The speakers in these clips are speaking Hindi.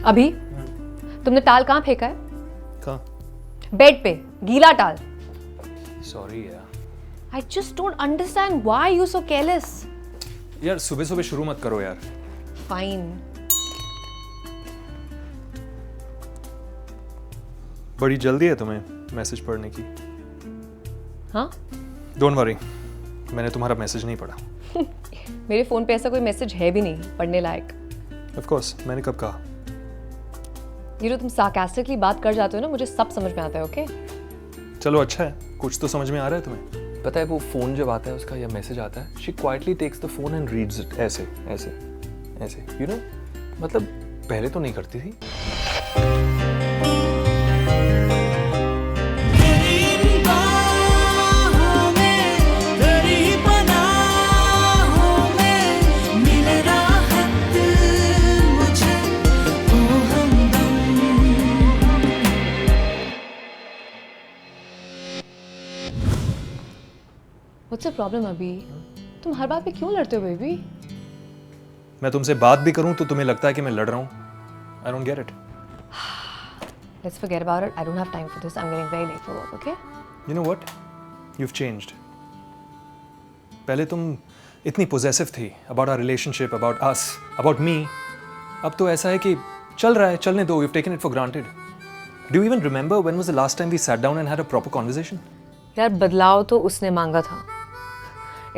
अभी तुमने टाल कहाँ फेंका है? कहाँ? बेड पे, गीला टाल। सॉरी यार। I just don't understand why you so careless. यार सुबह सुबह शुरू मत करो यार। Fine. बड़ी जल्दी है तुम्हें मैसेज पढ़ने की। हाँ? डोंट वरी, मैंने तुम्हारा मैसेज नहीं पढ़ा। मेरे फोन पे ऐसा कोई मैसेज है भी नहीं पढ़ने लायक। ऑफ कोर्स, मैंने कब कहा? ये जो तुम sarcastically बात कर जाते हो ना, मुझे सब समझ में आता है, ओके? चलो अच्छा है, कुछ तो समझ में आ रहा है तुम्हें। पता है वो फोन जब आता है उसका या मैसेज आता है, she quietly takes the phone and reads it ऐसे ऐसे ऐसे, यू नो, मतलब पहले तो नहीं करती थी। What's the problem अभी? तुम हर बात पे क्यों लड़ते हो बेबी? मैं तुमसे बात भी करूं तो तुम्हें लगता है कि मैं लड़ रहा हूं। I don't get it. Let's forget about it. I don't have time for this. I'm getting very late for work, okay? You know what? You've changed. पहले तुम इतनी possessive थी about our relationship, about us, about me. अब तो ऐसा है कि चल रहा है, चलने दो. You've taken it for granted. Do you even remember when was the last time we sat down and had a proper conversation? यार बदलाव तो उसने मांगा था.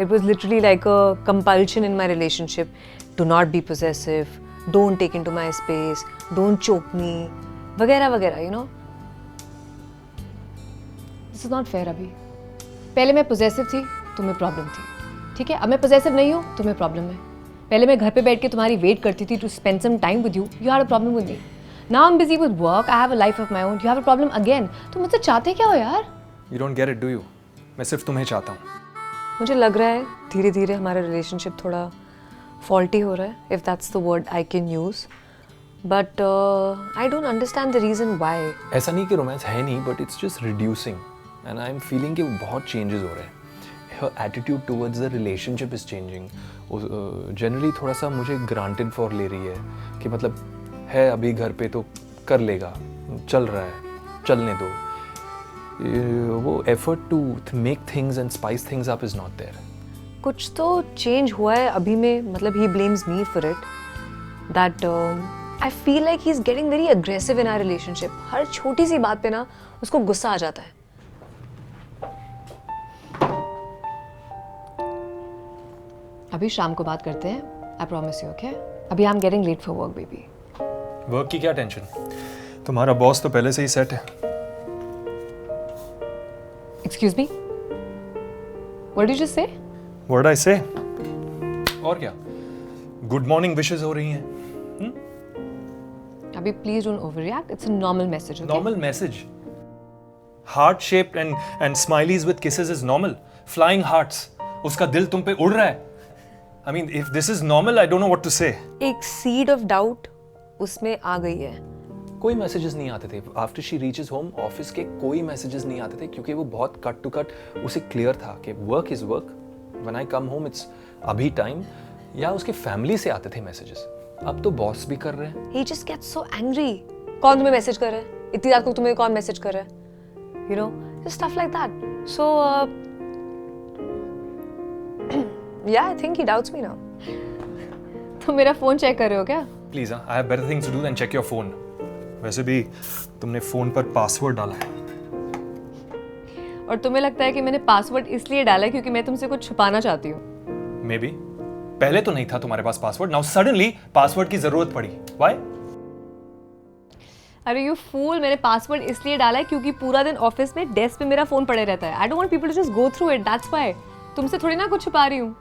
It was literally like a compulsion in my relationship. Do not be possessive. Don't take into my space. Don't choke me. वगैरह वगैरह, you know. This is not fair अभी. पहले मैं possessive थी, तुम्हें problem थी. ठीक है? अब मैं possessive नहीं हूँ, तुम्हें problem है. पहले मैं घर पे बैठ के तुम्हारी wait करती थी to spend some time with you. You had a problem with me. Now I'm busy with work. I have a life of my own. You have a problem again. तुम मुझसे चाहते क्या हो यार? You don't get it, do you? मैं सिर्फ तुम्हें चाहता हूँ. मुझे लग रहा है धीरे धीरे हमारा रिलेशनशिप थोड़ा फॉल्टी हो रहा है, if that's the word I can use, but I don't understand the reason why. ऐसा नहीं कि रोमांस है नहीं, but it's just reducing and I am feeling कि बहुत चेंजेस हो रहे हैं. Her attitude towards the relationship is changing. Generally थोड़ा सा मुझे ग्रांटेड फॉर ले रही है कि मतलब है अभी घर पे तो कर लेगा, चल रहा है, चलने दो. वो effort to make things and spice things up is not there. कुछ तो चेंज हुआ है अभी में, मतलब he blames me for it, that I feel like he is getting very aggressive in our relationship. हर छोटी सी बात पे ना उसको गुस्सा आ जाता है. अभी शाम को बात करते हैं, आई प्रॉमिस यू, ओके? अभी I am getting late for work baby. Work की क्या टेंशन? तुम्हारा बॉस तो पहले से ही सेट है. Excuse me? What did you just say? What did I say? और क्या? Good morning wishes हो रही हैं. Abhi, please don't overreact. It's a normal message, okay? Normal message. Heart shaped and smileys with kisses is normal. Flying hearts. उसका दिल तुम पे उड़ रहा है. I mean, if this is normal, I don't know what to say. एक seed of doubt उसमें आ गई है. कोई मैसेजेस नहीं आते थे after she reaches home. Office के कोई मैसेजेस नहीं आते थे क्योंकि वो बहुत कट टू कट उसे क्लियर था कि work is work, when I come home it's अभी टाइम. या उसके फैमिली से आते थे मैसेजेस. अब तो बॉस भी कर रहे हैं. He just gets so angry. कौन तुम्हें मैसेज कर रहा है? इतनी रात को तुम्हें कौन मैसेज कर रहा है? You know, just stuff like that. So, yeah, I think he doubts me now. तुम मेरा फोन चेक कर रहे हो क्या? Please, I have better things to do than check your phone. वैसे भी तुमने फोन पर पासवर्ड डाला है. और तुम्हें लगता है कि मैंने पासवर्ड इसलिए डाला है क्योंकि मैं तुमसे कुछ छुपाना चाहती हूँ? May be. पहले तो नहीं था तुम्हारे पास पासवर्ड. नाउ सडनली पासवर्ड की जरूरत पड़ी. व्हाई? अरे यू फूल, मैंने पासवर्ड इसलिए डाला है क्योंकि पूरा दिन ऑफिस में डेस्क पे मेरा फोन पड़े रहता है. I don't want people to just go through it, that's why. तुमसे थोड़ी ना कुछ छुपा रही हूँ.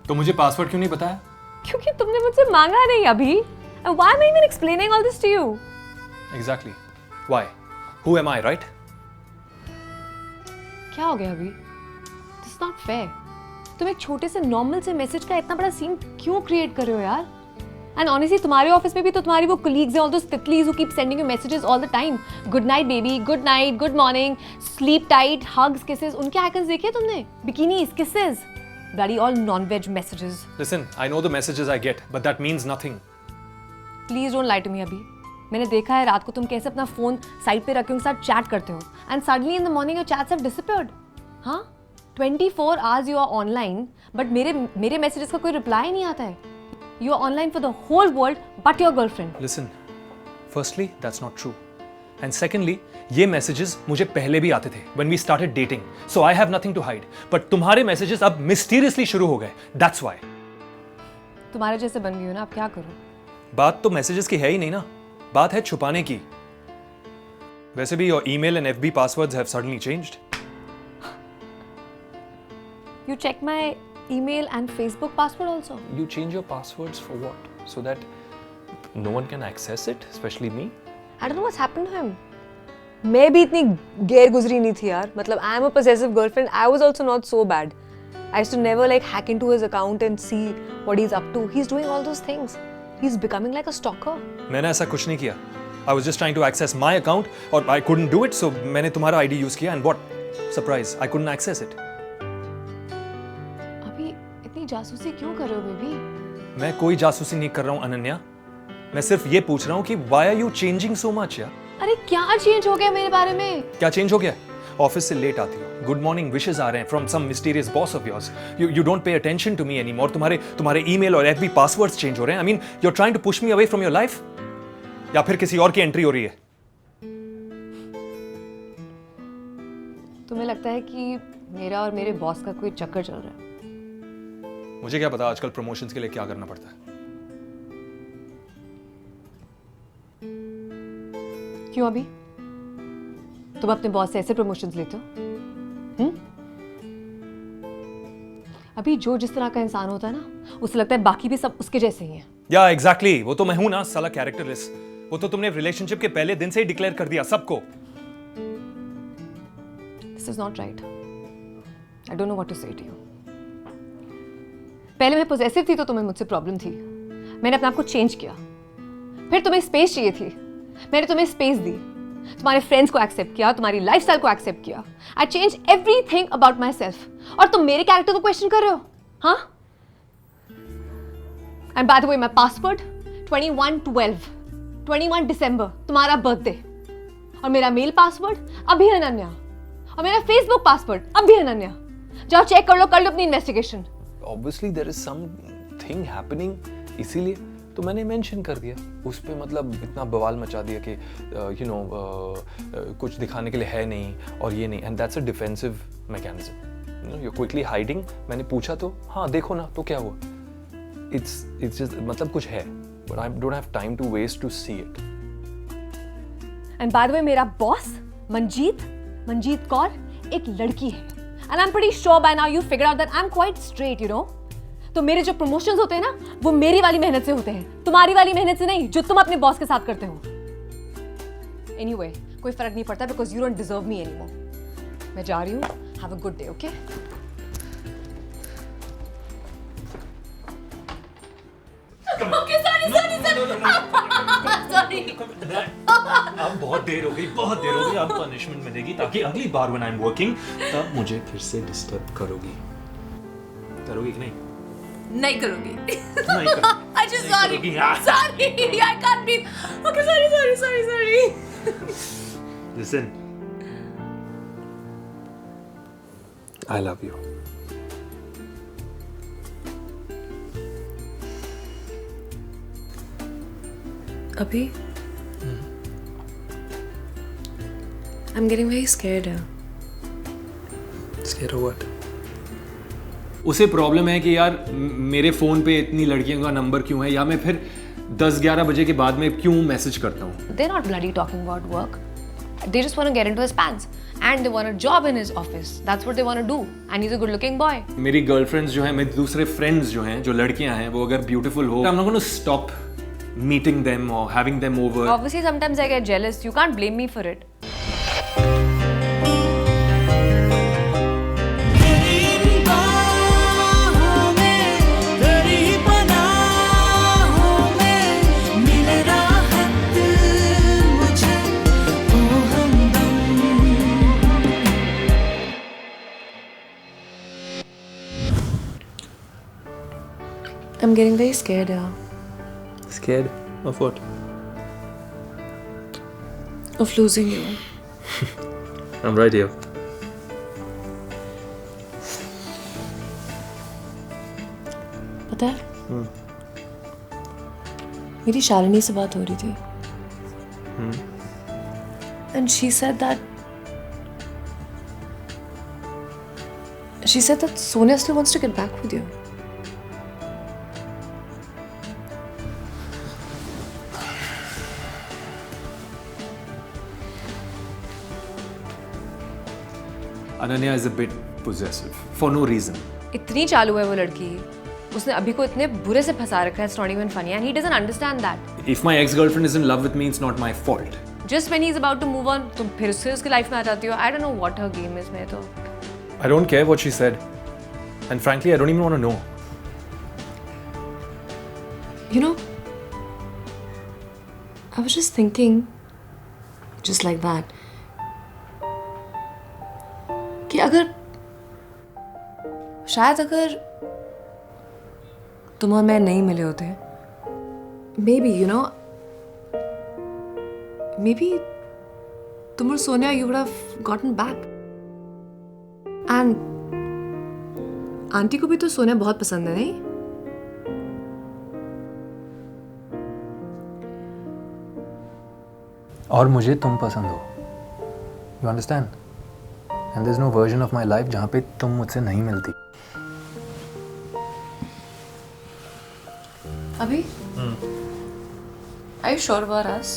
तो मुझे पासवर्ड क्यों नहीं बताया? क्योंकि तुमने मुझसे मांगा नहीं अभी. Why am I even explaining all this to you? Exactly. Why? Who am I, right? क्या हो गया अभी? This is not fair. तुम एक छोटे से नॉर्मल से मैसेज का इतना बड़ा सीन क्यों क्रिएट कर रहे हो यार? And honestly, तुम्हारे ऑफिस में भी तो तुम्हारी वो colleagues हैं, all those तितलीज who keep sending you messages all the time. Good night baby, good night, good morning, sleep tight, hugs, kisses. उनके आइकन्स देखे तुमने? Bikinis, kisses. Bloody all non-veg messages. Listen, I know the messages I get, but that means nothing. Please don't lie to me अभी. मैंने देखा है रात को तुम कैसे अपना फोन साइड पे रखे उनके साथ चैट करते हो and suddenly in the morning your chats have disappeared. हाँ, 24 hours you are online but मेरे मैसेजेस का कोई रिप्लाई नहीं आता है. You are online for the whole world but your girlfriend. Listen, firstly that's not true and secondly ये मैसेजेस मुझे पहले भी आते थे when we started dating, so I have nothing to hide. But तुम्हारे मैसेजेस अब मिस्टीरियसली शुरू हो गए, दैट्स व्हाई. तुम्हारे जैसे बन गई हो ना, अब क्या करूं? बात तो मैसेजेस की है ही नहीं ना, बात है छुपाने की. वैसे भी your email and FB passwords have suddenly changed. You check my email and Facebook password also. You change your passwords for what? So that no one can access it, especially me? I don't know what's happened to him. मैं भी इतनी गैर गुजरी नहीं थी यार. मतलब I am a possessive girlfriend. I was also not so bad. I used to never like hack into his account and see what he's up to. He's doing all those things. He's becoming like a stalker. मैंने ऐसा कुछ नहीं किया. I was just trying to access my account और I couldn't do it, so मैंने तुम्हारा ID यूज किया and what? Surprise, I couldn't access it. अभी इतनी जासूसी क्यों कर रहे हो बेबी? मैं कोई जासूसी नहीं कर रहा हूँ अनन्या. मैं सिर्फ ये पूछ रहा हूँ कि why are you changing so much यार? अरे क्या चेंज हो गया मेरे बारे में? क्या चेंज हो गया? ऑफिस से लेट आती हो, गुड मॉर्निंग विशेस आ रहे हैं from some mysterious boss of yours. You don't pay attention to me anymore. तुम्हारे ईमेल और एफबी पासवर्ड्स चेंज हो रहे हैं. I mean you are trying to push me away from your life, या फिर किसी और की एंट्री हो रही है? तुम्हें लगता है कि मेरा और मेरे बॉस का कोई चक्कर चल रहा है? मुझे क्या पता आजकल प्रमोशंस के लिए क्या करना पड़ता है. क्यों अभी? तुम अपने बॉस से ऐसे प्रमोशंस लेते हो? अभी जो जिस तरह का इंसान होता है ना, उसे लगता है बाकी भी सब उसके जैसे ही हैं. या एग्जैक्टली, वो तो मैं हूं ना, साला कैरेक्टरलेस. वो तो तुमने रिलेशनशिप के पहले दिन से ही डिक्लेयर कर दिया सबको. This is not right. I don't know what to say to you. पहले मैं पोजेसिव थी तो तुम्हें मुझसे प्रॉब्लम थी. मैंने अपने आप को चेंज किया. फिर तुम्हें स्पेस चाहिए थी. मैंने तुम्हें स्पेस दी. तुम्हारे फ्रेंड्स को एक्सेप्ट किया, तुम्हारी लाइफस्टाइल को एक्सेप्ट किया. I change everything about my self. और तुम मेरे कैरेक्टर को क्वेश्चन कर रहे हो? हाँ? And by the way, my password 21 दिसंबर, तुम्हारा बर्थडे. और मेरा मेल पासवर्ड अभी अनन्या. और मेरा फेसबुक पासवर्ड अभी अनन्या. जाओ चेक कर लो अपनी investigation. Obviously there is something happening, इसीलिए तो मैंने मेंशन कर दिया उस पे. मतलब इतना बवाल मचा दिया कि यू नो कुछ दिखाने के लिए है नहीं और ये नहीं. And that's a defensive mechanism. You are quickly hiding. मैंने पूछा तो हाँ देखो ना, तो क्या हुआ? इट्स जस्ट मतलब कुछ है, but I don't have time to waste to see it. And by the way, मेरा बॉस मंजीत कौर एक लड़की है. And I am pretty sure by now you figure out that I am quite straight, you know. तो मेरे जो प्रमोशंस होते हैं ना, वो मेरी वाली मेहनत से होते हैं, तुम्हारी वाली मेहनत से नहीं जो तुम अपने बॉस के साथ करते हो. एनीवे, कोई फर्क नहीं पड़ता because you don't deserve me anymore. मैं जा रही हूँ. Have a good day. Okay? Okay, sorry. अब बहुत देर हो गई. अब पनिशमेंट मिलेगी ताकि अगली बार व्हेन आई एम वर्किंग तब मुझे फिर से डिस्टर्ब करोगी कि नहीं? नहीं करूंगी. नहीं कर. I just sorry. I can't breathe. Okay, sorry. Listen, I love you. अभी I'm getting very scared now. Scared of what? उसे प्रॉब्लम है कि यार मेरे फ़ोन पे इतनी लड़कियों का नंबर क्यों है, या मैं फिर 10-11 बजे के बाद में क्यों मैसेज करता हूँ. They're not bloody talking about work. They just want to get into his pants. And they want a job in his office. That's what they want to do. And he's a good-looking boy. मेरी गर्लफ्रेंड्स जो हैं, मेरे दूसरे फ्रेंड्स जो हैं, जो लड़कियां हैं, वो अगर ब्यूटीफुल हो, I'm not going to stop meeting them or having them over. Obviously, sometimes I get jealous. You can't blame me for it. I'm getting very scared now. Scared of what? of losing you. I'm right here. पता है मेरी शालिनी से बात हो रही थी and she said that Sonia still wants to get back with you. Ananya is a bit possessive for no reason. इतनी चालू है वो लड़की, उसने अभी को इतने बुरे से फंसा रखा है. It's not even funny and he doesn't understand that. If my ex-girlfriend is in love with me, it's not my fault. Just when he's about to move on, तुम फिर से उसकी लाइफ में आ जाती हो. I don't know what her game is. मैं तो I don't care what she said. And frankly, I don't even want to know. You know, I was just thinking, just like that, कि शायद अगर तुम और मैं नहीं मिले होते, maybe you know, maybe तुम और Sonia you would have gotten back. And aunty को भी तो सोनिया बहुत पसंद है, नहीं? और मुझे तुम पसंद हो. You understand? And there's no version of my life जहाँ पे तुम मुझसे नहीं मिलती. अभी? Are you sure about us?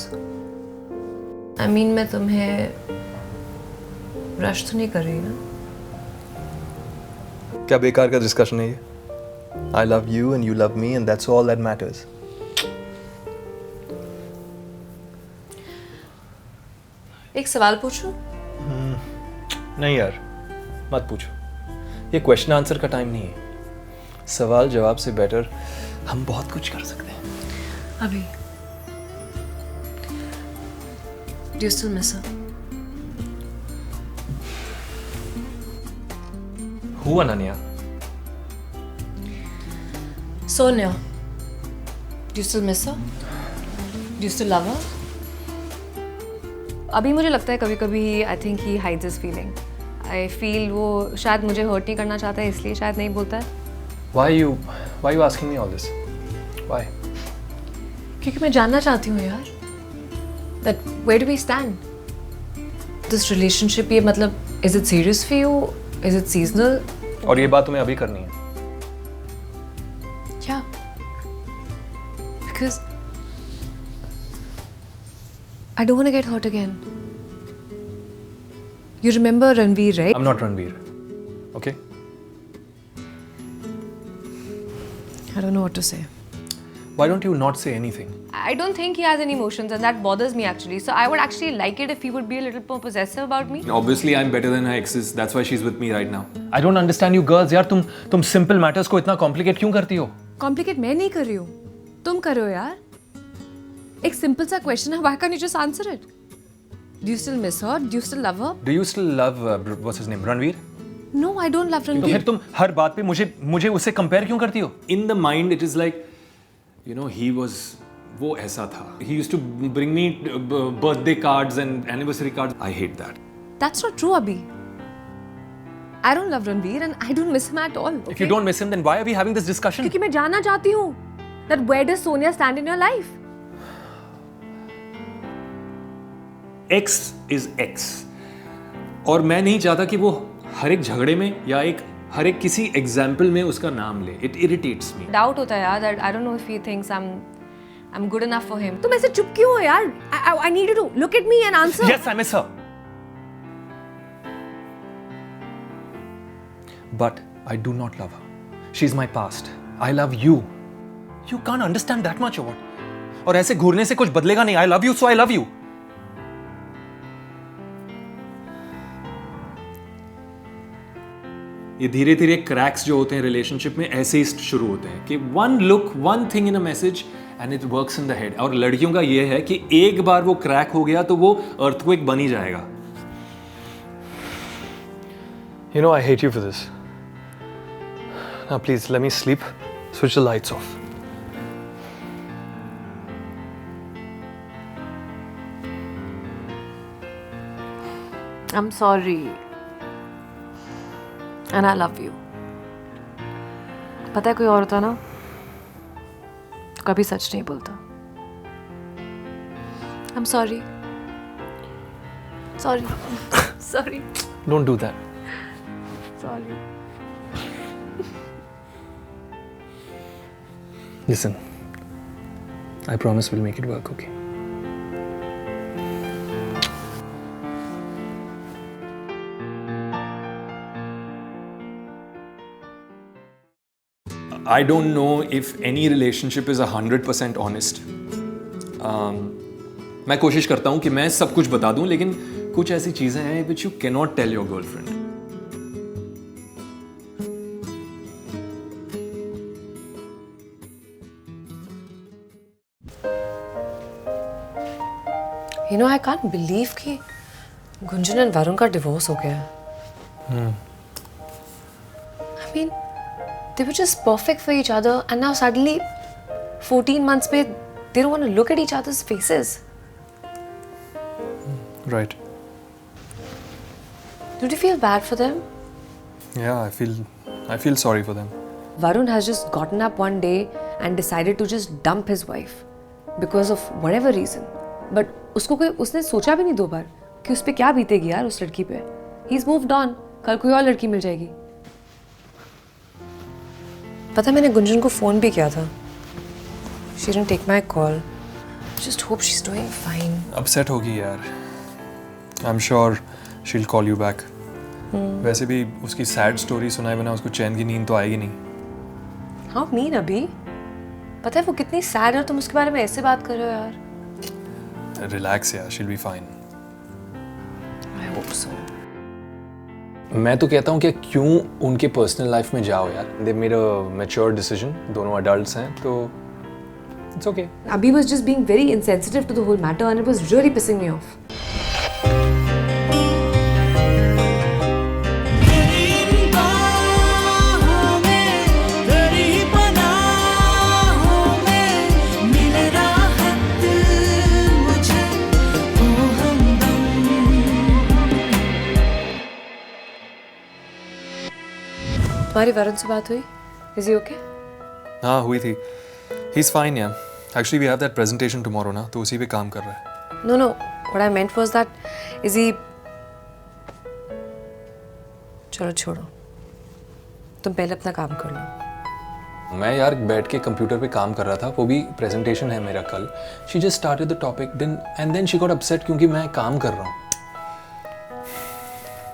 I mean, मैं तुम्हें रश तो नहीं कर रही ना? क्या बेकार का डिस्कशन है ये? I love you and you love me and that's all that matters. एक सवाल पूछूं? नहीं यार, मत पूछो. ये क्वेश्चन आंसर का टाइम नहीं है. सवाल जवाब से बेटर हम बहुत कुछ कर सकते हैं. अभी Do you still miss her? Who, Ananya? Sonia. Do you still miss her? Do you still love her? अभी मुझे लगता है कभी-कभी I think he hides his feeling. I feel वो शायद मुझे hurt नहीं करना चाहता है, इसलिए शायद नहीं बोलता है. Why you asking me all this? Why? क्योंकि मैं जानना चाहती हूँ यार. That where do we stand? This relationship, ये मतलब, is it serious for you? Is it seasonal? और ये बात तुम्हें अभी करनी है. क्या? Because I don't want to get hurt again. You remember Ranveer, right? I'm not Ranveer. Okay? I don't know what to say. Why don't you not say anything? I don't think he has any emotions and that bothers me actually. So I would actually like it if he would be a little more possessive about me. Obviously, I'm better than her exes. That's why she's with me right now. I don't understand you girls. यार तुम simple matters को इतना complicate क्यों करती हो? Complicate मैं नहीं कर रही हूँ. तुम कर रहे हो यार. एक simple सा question है. Why can't you just answer it? Do you still miss her? Do you still love her? Do you still love what's his name? Ranveer? No, I don't love तो Ranveer. फिर तुम हर बात पे मुझे उससे compare क्यों करती हो? In the mind, it is like, you know, वो ऐसा था. He used to bring me birthday cards and anniversary cards. I hate that. That's not true, Abhi. I don't love Ranveer and I don't miss him at all. If you don't miss him, then why are we having this discussion? क्योंकि मैं जानना चाहती हूँ that where does Sonia stand in your life? X is X. और मैं नहीं चाहता कि वो हर एक झगड़े में या हर एक किसी एग्जाम्पल में उसका नाम ले. It irritates me. Doubt होता है यार that I don't know if he thinks I'm good enough for him. तुम ऐसे चुप क्यों हो यार? I need you to look at me and answer. Yes, I miss her. But I do not love her. She's my past. I love you. You can't understand that much or what? और ऐसे घूरने से कुछ बदलेगा नहीं. I love you, so I love you. ये धीरे धीरे क्रैक्स जो होते हैं रिलेशनशिप में ऐसे ही शुरू होते हैं कि one look, one thing in a message and it works in the head. और लड़कियों का ये है कि एक बार वो क्रैक हो गया तो वो अर्थक्वेक बन ही जाएगा. You know I hate you for this. Now please let me sleep. Switch the lights off. I'm sorry. And I love you. पता है कोई और होता ना तो कभी सच नहीं बोलता. I'm sorry. Sorry. Sorry. Don't do that. Sorry. Listen, I promise we'll make it work, okay? I don't know if any relationship is 100% honest. मैं कोशिश करता हूँ कि मैं सब कुछ बता दूँ, लेकिन कुछ ऐसी चीज़ें हैं which you cannot tell your girlfriend. You know, I can't believe कि गुंजन and वरुण का divorce हो गया है. I mean, they were just perfect for each other, and now suddenly, 14 months पे, they don't want to look at each other's faces. Right. Don't you feel bad for them? Yeah, I feel sorry for them. Varun has just gotten up one day and decided to just dump his wife because of whatever reason. But उसने सोचा भी नहीं 2 बार कि उस पे क्या बीतेगी यार उस लड़की पे. He's moved on. कल कोई और लड़की मिल जाएगी. पता है मैंने गुंजन को फोन भी किया था. She didn't take my call. Just hope she's doing fine. Upset होगी यार. I'm sure she'll call you back. वैसे भी उसकी sad story सुनाए बिना उसको चैन की नींद तो आएगी नहीं. How mean अभी? पता है वो कितनी sad है और तुम उसके बारे में ऐसे बात कर रहे हो यार. Relax यार, she'll be fine. I hope so. मैं तो कहता हूँ कि क्यों उनके पर्सनल लाइफ में जाओ यार. They made a mature decision. दोनों adults हैं तो it's okay. Abhi was just being very insensitive to the whole matter and it was really pissing me off. तुम्हारी वरुण से बात हुई? Is he okay? हाँ हुई थी. He's fine yeah. Actually we have that presentation tomorrow ना, तो उसी पे काम कर रहा है. No, what I meant was that is he. चलो छोड़ो. तुम पहले अपना काम कर लो. मैं यार बैठ के कंप्यूटर पे काम कर रहा था. वो भी प्रेजेंटेशन है मेरा कल. She just started the topic then and then she got upset क्योंकि मैं काम कर रहा हूँ.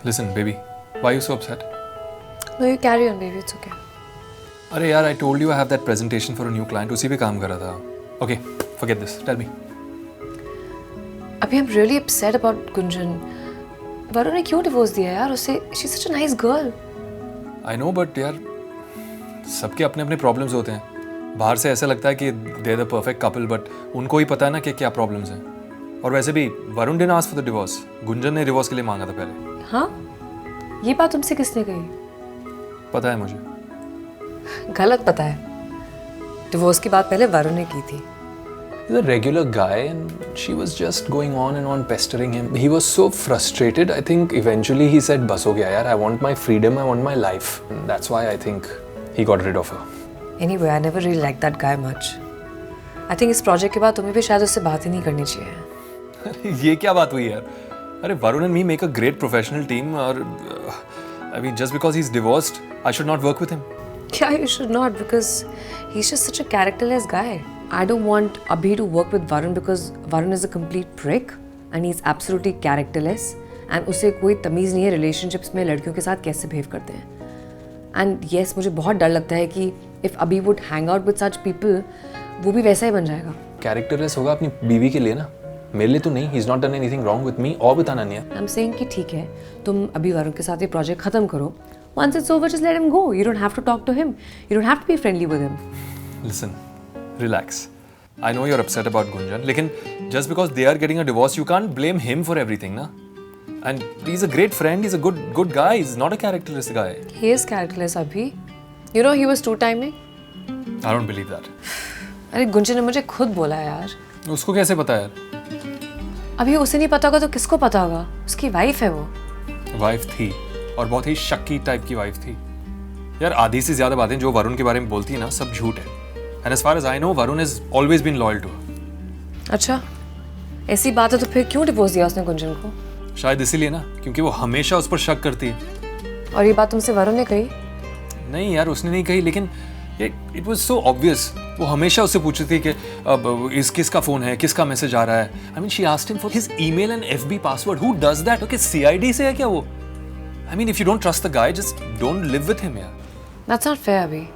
Listen baby, why are you so upset? No, you carry on, baby. It's okay. अरे यार I told you I have that presentation for a new client, उसी पे काम कर रहा था. Okay, forget this. Tell me. अभी I'm really upset about Gunjan. Varun ने क्यों डिवोर्स दिया यार उसे? She's such a nice girl. I know but यार सबके अपने अपने प्रॉब्लम्स होते हैं. बाहर से ऐसा लगता है कि they're the perfect couple but उनको ही पता है ना कि क्या प्रॉब्लम्स हैं. और वैसे भी Varun didn't ask for the divorce. Gunjan ने डिवोर्स के लिए मांगा था पहले. हाँ? ये बात तुमसे किसने कही? पता है मुझे. गलत पता है. डिवोर्स की बात पहले वरुण ने की थी. He's a regular guy and she was just going on and on pestering him. He was so frustrated. I think eventually he said, "बस हो गया यार. I want my freedom. I want my life." And that's why I think he got rid of her. Anyway, I never really liked that guy much. I think इस प्रोजेक्ट के बाद तुम्हें भी शायद उससे बात ही नहीं करनी चाहिए. ये क्या बात हुई यार? अरे Varun and me make a great professional team और I mean just because he's divorced, I should not work with him. Yeah, you should not because he's just such a characterless guy. I don't want Abhi to work with Varun because Varun is a complete prick and he's absolutely characterless and उसे कोई तमीज़ नहीं है relationships में लड़कियों के साथ कैसे behave करते हैं. And yes, मुझे बहुत डर लगता है कि if Abhi would hang out with such people, वो भी वैसा ही बन जाएगा. Characterless होगा अपनी बीवी के लिए ना. मेरे लिए तो नहीं. He's not done anything wrong with me और बता अनन्या. I'm saying कि ठीक है, तुम अभी वरुण के साथ ये प्रोजेक्ट खत्म करो. Once it's over, just let him go. You don't have to talk to him. You don't have to be friendly with him. Listen, relax. I know you're upset about Gunjan, लेकिन just because they are getting a divorce, you can't blame him for everything, na? And he's a great friend. He's a good guy. He's not a characterless guy. He is characterless, Abhi. You know he was two-timing. I don't believe that. अरे गुंजन ने मुझे खुद बोला यार. उसको कैसे पता यार? अभी उसे नहीं पता होगा तो किसको पता होगा? उसकी वाइफ है वो. वाइफ थी, और बहुत ही शक्की टाइप की वाइफ थी। यार आधी से ज्यादा बातें जो वरुण के बारे में बोलती है ना, सब झूठ है। And as far as I know, Varun is always been loyal to her. अच्छा, ऐसी बात है तो फिर क्यों डिवोर्स दिया उसने गुंजन को? शायद इसीलिए ना, क्योंकि वो हमेशा उस पर शक करती है। और ये बात तुमसे वरुण ने कही? नहीं यार, उसने नहीं कही, लेकिन इट वाज सो ऑब्वियस। वो हमेशा उससे पूछती थी कि अब किसका फोन है, किसका मैसेज आ रहा है। I mean she asked him for his email and FB password. Who does that? Okay, CID से है क्या वो? आई mean if you don't trust the guy, just don't live with him यार। That's not fair अभी।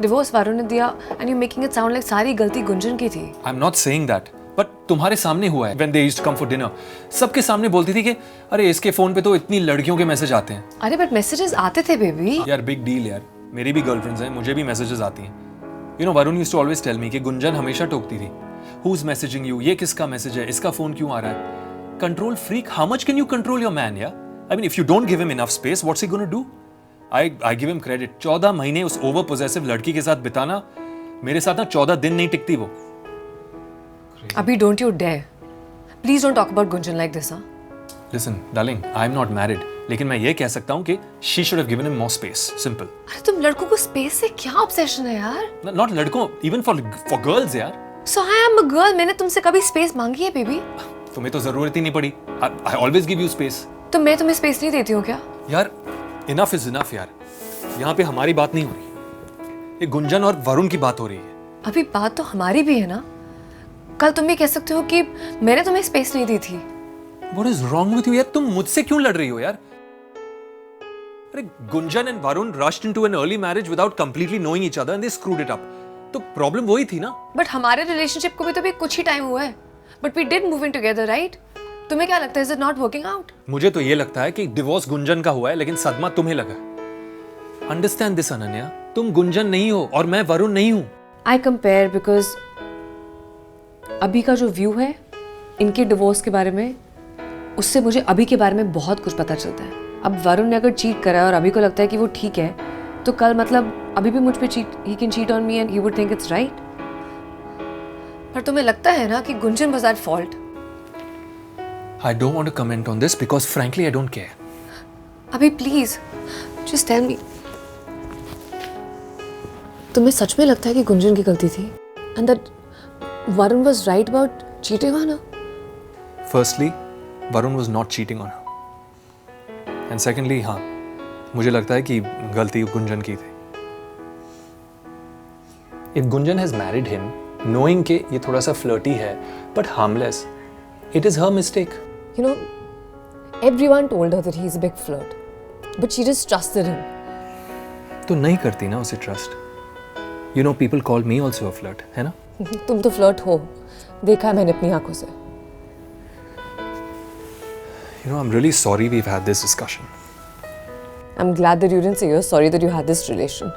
डिवोर्स वरुण ने दिया and you're making it sound like सारी गलती गुंजन की थी। I am not saying that, but तुम्हारे सामने हुआ है। When they used to come for dinner, सबके सामने बोलती थी कि अरे इसके फोन पे तो इतनी लड़कियों के मैसेज आते हैं। अरे बट मैसेजेस आते थे बेबी। यार बिग डील यार, मेरी भी गर्लफ्रेंड्स हैं, मुझे भी मैसेजेस आती हैं। You know Varun used to always tell me कि गुंजन हमेशा टोकती थी, हु इज मैसेजिंग यू, ये किसका मैसेज है, इसका फोन क्यों आ रहा है। Control freak, how much can you control your man यार? I mean if you don't give him enough space, what's he gonna do? I give him credit. 14 महीने उस ओवर पोजेसिव लड़की के साथ बिताना, मेरे साथ ना 14 दिन नहीं टिकती वो। अभी don't you dare, please don't talk about Gunjan like this. Listen darling, I am not married, लेकिन मैं ये कह सकता हूँ कि she should have given him more space, simple. अरे तुम लड़कों को स्पेस से क्या ऑब्सेशन है यार? नॉट लड़कों, इवन फॉर गर्ल्स यार। सो आई एम अ गर्ल, मैंने तुमसे कभी स्पेस मांगी है बेबी? तुम्हें तो जरूरत ही नहीं पड़ी। I always give you space. तो मैं तुम्हें स्पेस नहीं देती हूँ क्या? यार इनफ इज इनफ यार, यहाँ पे हमारी बात नहीं हो रही, ये गुंजन और वरुण की बात हो रही है। अभी बात तो हमारी भी है ना। कल तुम भी कह सकते हो कि मैंने तुम्हें स्पेस नहीं दी थी। What is wrong with you यार? तुम मुझसे क्यों लड़ रही हो यार? अरे Gunjan and Varun rushed into an early marriage without completely knowing each other and they screwed it up. तो प्रॉब्लम वही थी ना। बट हमारे रिलेशनशिप को भी तो अभी कुछ ही टाइम हुआ है। But we did move in together, right? तुम्हें क्या लगता है, is it not working out? मुझे तो ये लगता है कि डिवोर्स गुंजन का हुआ है, लेकिन सदमा तुम्हें लगा। अंडरस्टैंड दिस अनन्या, तुम गुंजन नहीं हो और मैं वरुण नहीं हूं। आई कंपेयर बिकॉज अभी का जो व्यू है इनके डिवोर्स के बारे में, उससे मुझे अभी के बारे में बहुत कुछ पता चलता है। अब वरुण ने अगर चीट करा है और अभी को लगता है कि वो ठीक है, तो कल मतलब अभी भी मुझ पे cheat, he can cheat on me and he would think it's right. पर तुम्हें लगता है ना कि Gunjan was at fault? I don't want to comment on this because frankly I don't care. अभी प्लीज जस्ट टेल मी, तुम्हें सच में लगता है कि गुंजन की गलती थी and that Varun was right about cheating on her? Firstly, Varun was not cheating on her. And secondly, हाँ, मुझे लगता है कि गलती गुंजन की थी। If Gunjan has married him, knowing कि ये थोड़ा सा flirty है, but harmless, it is her mistake. You know, everyone told her that he's a big flirt, but she just trusted him. तो नहीं करती ना उसे trust. You know, people call me also a flirt, है ना? तुम तो फ्लर्ट हो, देखा है मैंने अपनी आंखों से। You know, I'm really sorry we've had this discussion. I'm glad that you didn't say you're sorry that you had this relation.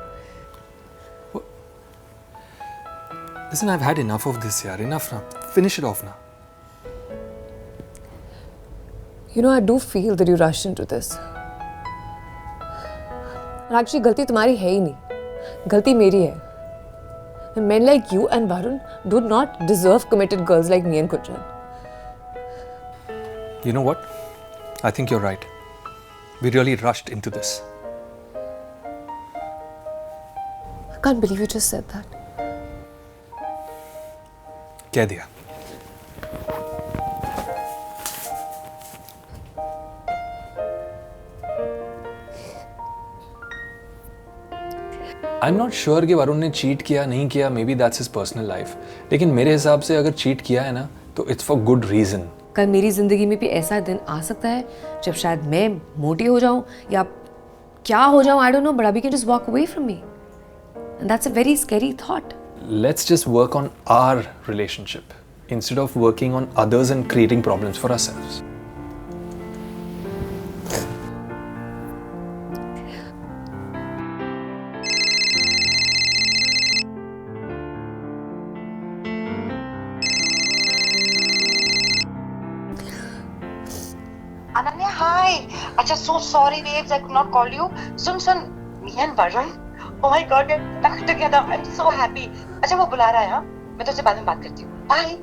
Listen, I've had enough of this, yaar. Enough now. Finish it off now. You know, I do feel that you rushed into this. और actually गलती तुम्हारी है ही नहीं, गलती मेरी है। And men like you and Varun do not deserve committed girls like me and Gunjan. You know what? I think you're right. We really rushed into this. I can't believe you just said that. कह दिया। I'm not sure कि वरुण ने चीट किया नहीं किया, may be that's his personal life, लेकिन मेरे हिसाब से अगर चीट किया है ना तो इट्स फॉर गुड रीजन। कल मेरी जिंदगी में भी ऐसा दिन आ सकता है जब शायद मैं मोटी हो जाऊं या क्या हो जाऊं, आई डोंट नो, बट अभी can just walk away from me and that's a very scary thought. Let's just work on our relationship instead of working on others and creating problems for ourselves. Ananya, hi. Acha, so sorry, babes. I could not call you. Sun, me and Varun. Oh my God, we're back together. I'm so happy. अच्छा वो बुला रहा है, हाँ? मैं तुझसे बाद में बात करती हूँ. Bye.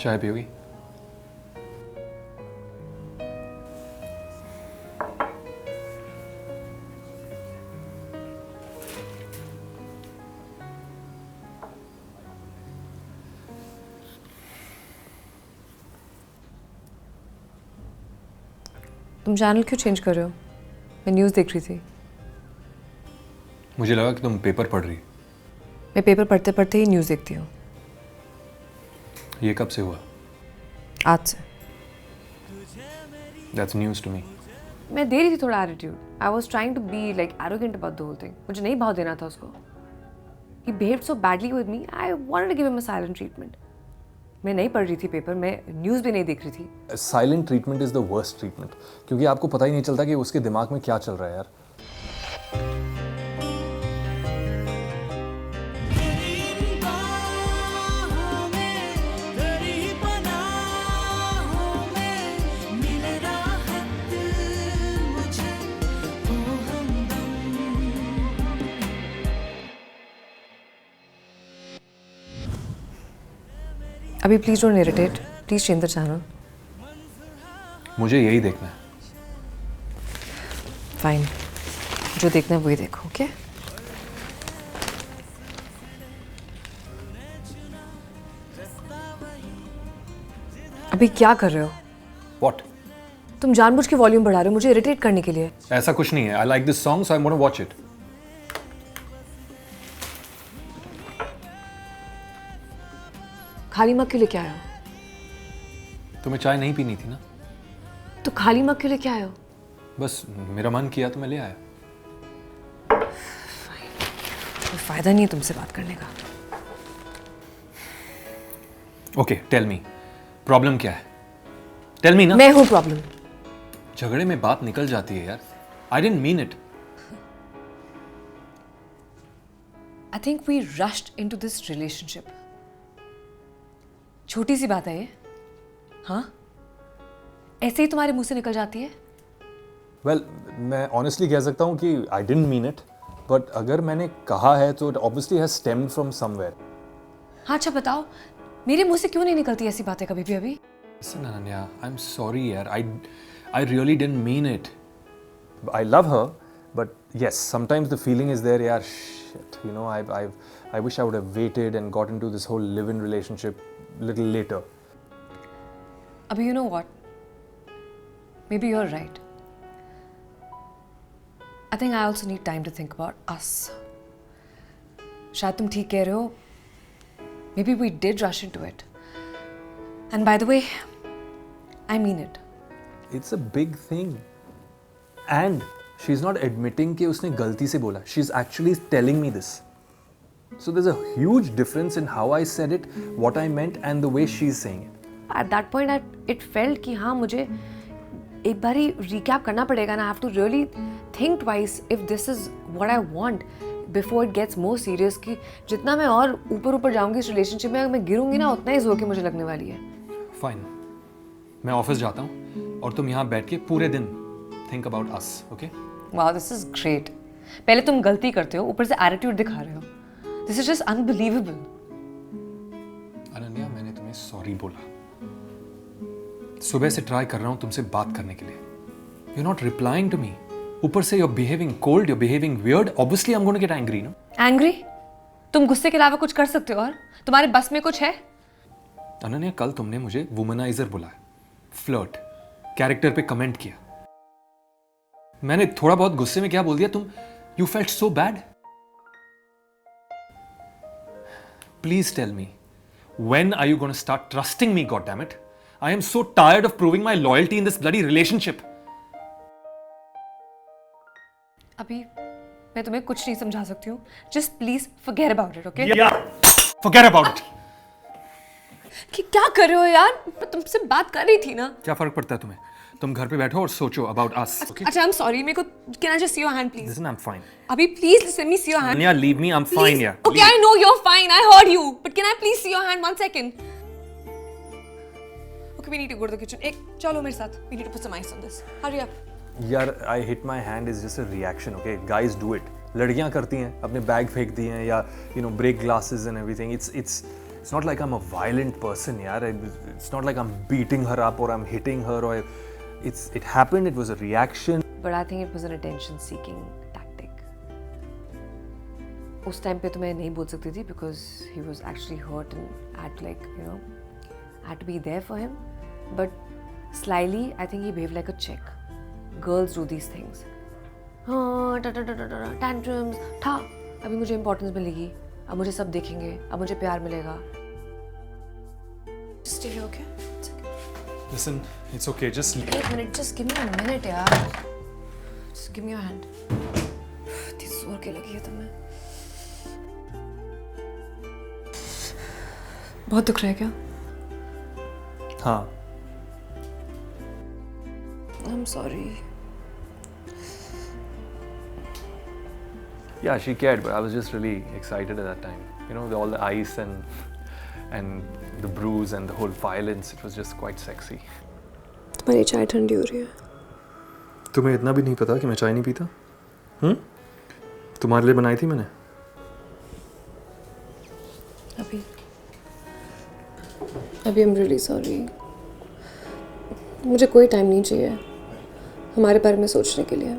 चाय पियोगी? तुम चैनल क्यों चेंज कर रहे हो? मैं न्यूज़ देख रही थी। मुझे लगा कि तुम पेपर पढ़ रही। मैं पेपर पढ़ते पढ़ते ही न्यूज़ देखती हूँ। ये कब से हुआ? आज से। That's news to me. मैं दे रही थी थोड़ा attitude. I was trying to be like arrogant about the whole thing. मुझे नहीं भाव देना था उसको। He behaved so badly with me, I wanted to give him a silent treatment. मैं नहीं पढ़ रही थी पेपर, मैं न्यूज़ भी नहीं देख रही थी। Silent treatment is the worst treatment, क्योंकि आपको पता ही नहीं चलता कि उसके दिमाग में क्या चल रहा है यार। अभी please don't irritate, please change the channel. मुझे यही देखना है। फाइन, जो देखना है वही देखो, ओके? अभी क्या कर रहे हो? What? तुम जानबूझ के वॉल्यूम बढ़ा रहे हो मुझे इरिटेट करने के लिए। ऐसा कुछ नहीं है। I like this song, so I want to watch it. खाली मग क्यों लेके आए हो? तुम्हें चाय नहीं पीनी थी ना? तो खाली मग क्यों लेके आए हो? बस मेरा मन किया तो मैं ले आया। कोई फायदा नहीं है तुमसे बात करने का। ओके, टेल मी, प्रॉब्लम क्या है? टेल मी ना। मैं हूँ प्रॉब्लम। झगड़े में बात निकल जाती है यार। I didn't mean it. I think we rushed into this relationship. छोटी सी बात है ये, हाँ? ऐसे ही तुम्हारे मुंह से निकल जाती है? वेल, मैं ऑनेस्टली कह सकता हूँ कि आई डिडंट मीन इट, बट अगर मैंने कहा है तो it obviously has stemmed from somewhere. हाँ, अच्छा बताओ, मेरे मुंह से क्यों नहीं निकलती ऐसी बातें कभी भी? अभी Listen, Ananya, I'm sorry यार। I really didn't mean it. I love her, but yes, sometimes the feeling is there. Yeah, shit. You know, I wish I would have waited and got into this whole live-in relationship a little later. अभी you know what? Maybe you're right. I think I also need time to think about us. शायद तुम ठीक कह रहे हो. Maybe we did rush into it. And by the way, I mean it. It's a big thing. And she's not admitting कि उसने गलती से बोला. She's actually telling me this. So there's a huge difference in how I said it, what I meant, and the way she's saying it. At that point, it felt कि हाँ मुझे एक बारी recap करना पड़ेगा and I have to really think twice if this is what I want before it gets more serious. कि जितना मैं और ऊपर जाऊंगी इस relationship में, मैं गिरूंगी ना उतना ही जोर की मुझे लगने वाली है। Fine. मैं ऑफिस जाता हूँ और तुम यहाँ बैठ के पूरे दिन think about us, okay? Wow, this is great. पहले तुम गलती करते हो, ऊपर से attitude दिखा रहे हो. This is just unbelievable. Ananya, मैंने तुम्हें सॉरी बोला। सुबह से ट्राई कर रहा हूँ तुमसे बात करने के लिए। You're not replying to me. ऊपर से you're behaving cold, you're behaving weird. Obviously, I'm going to get angry, no? Angry? तुम गुस्से के अलावा कुछ कर सकते हो और? तुम्हारे बस में कुछ है? अनन्या, कल तुमने मुझे वुमनाइजर बोला, फ्लर्ट, कैरेक्टर पे कमेंट किया। मैंने थोड़ा बहुत गुस्से में क्या बोल दिया? तुम you felt so bad. Please tell me, when are you gonna start trusting me? God damn it, I am so tired of proving my loyalty in this bloody relationship. अभी मैं तुम्हें कुछ नहीं समझा सकती हूँ. Just please forget about it, okay? Forget about it. कि क्या कर रहे हो यार? मैं तुमसे बात कर रही थी ना. क्या फर्क पड़ता है तुम्हें? तुम घर पे बैठो और सोचो अबाउट अस, ओके? अच्छा, आई एम सॉरी. मेरे को can I just see your hand please? Listen, I am fine. अभी please let me see your hand. Ananya, leave me, I am fine यार। Okay, I know you're fine. I heard you. But can I please see your hand 1 second? Okay, we need to go to the kitchen. Ek, chalo mere sath. We need to put some ice on this. Hurry up. Yaar, I hit my hand is just a reaction, okay? Guys do it. लड़कियां करती हैं, अपने बैग फेंक दिए हैं या break glasses and everything. It's not like I'm a violent person, यार. It's not like I'm beating her up or I'm hitting her or it happened. It was a reaction. But I think it was an attention-seeking tactic. उस टाइम पे तो मैं नहीं बोल सकती थी because he was actually hurt and had to had to be there for him. But slyly, I think he behaved like a chick. Girls do these things. हाँ, tantrums, था. अभी मुझे importance मिलेगी. अब मुझे सब देखेंगे. अब मुझे प्यार मिलेगा. Just stay here, okay? Listen, it's okay. Just Wait a minute, just give me a minute, यार. Just give me your hand. इतनी जोर के लगी है तुम्हें. बहुत दुख रहा है क्या? हाँ. I'm sorry. Yeah, she cared, but I was just really excited at that time. All the ice and the bruise and the whole violence. It was just quite sexy. तुम्हारी चाय ठंडी हो रही है. तुम्हें इतना भी नहीं पता कि मैं चाय नहीं पीता? तुम्हारे लिए बनाई थी मैंने. अभी I'm really sorry. मुझे कोई टाइम नहीं चाहिए हमारे बारे में सोचने के लिए.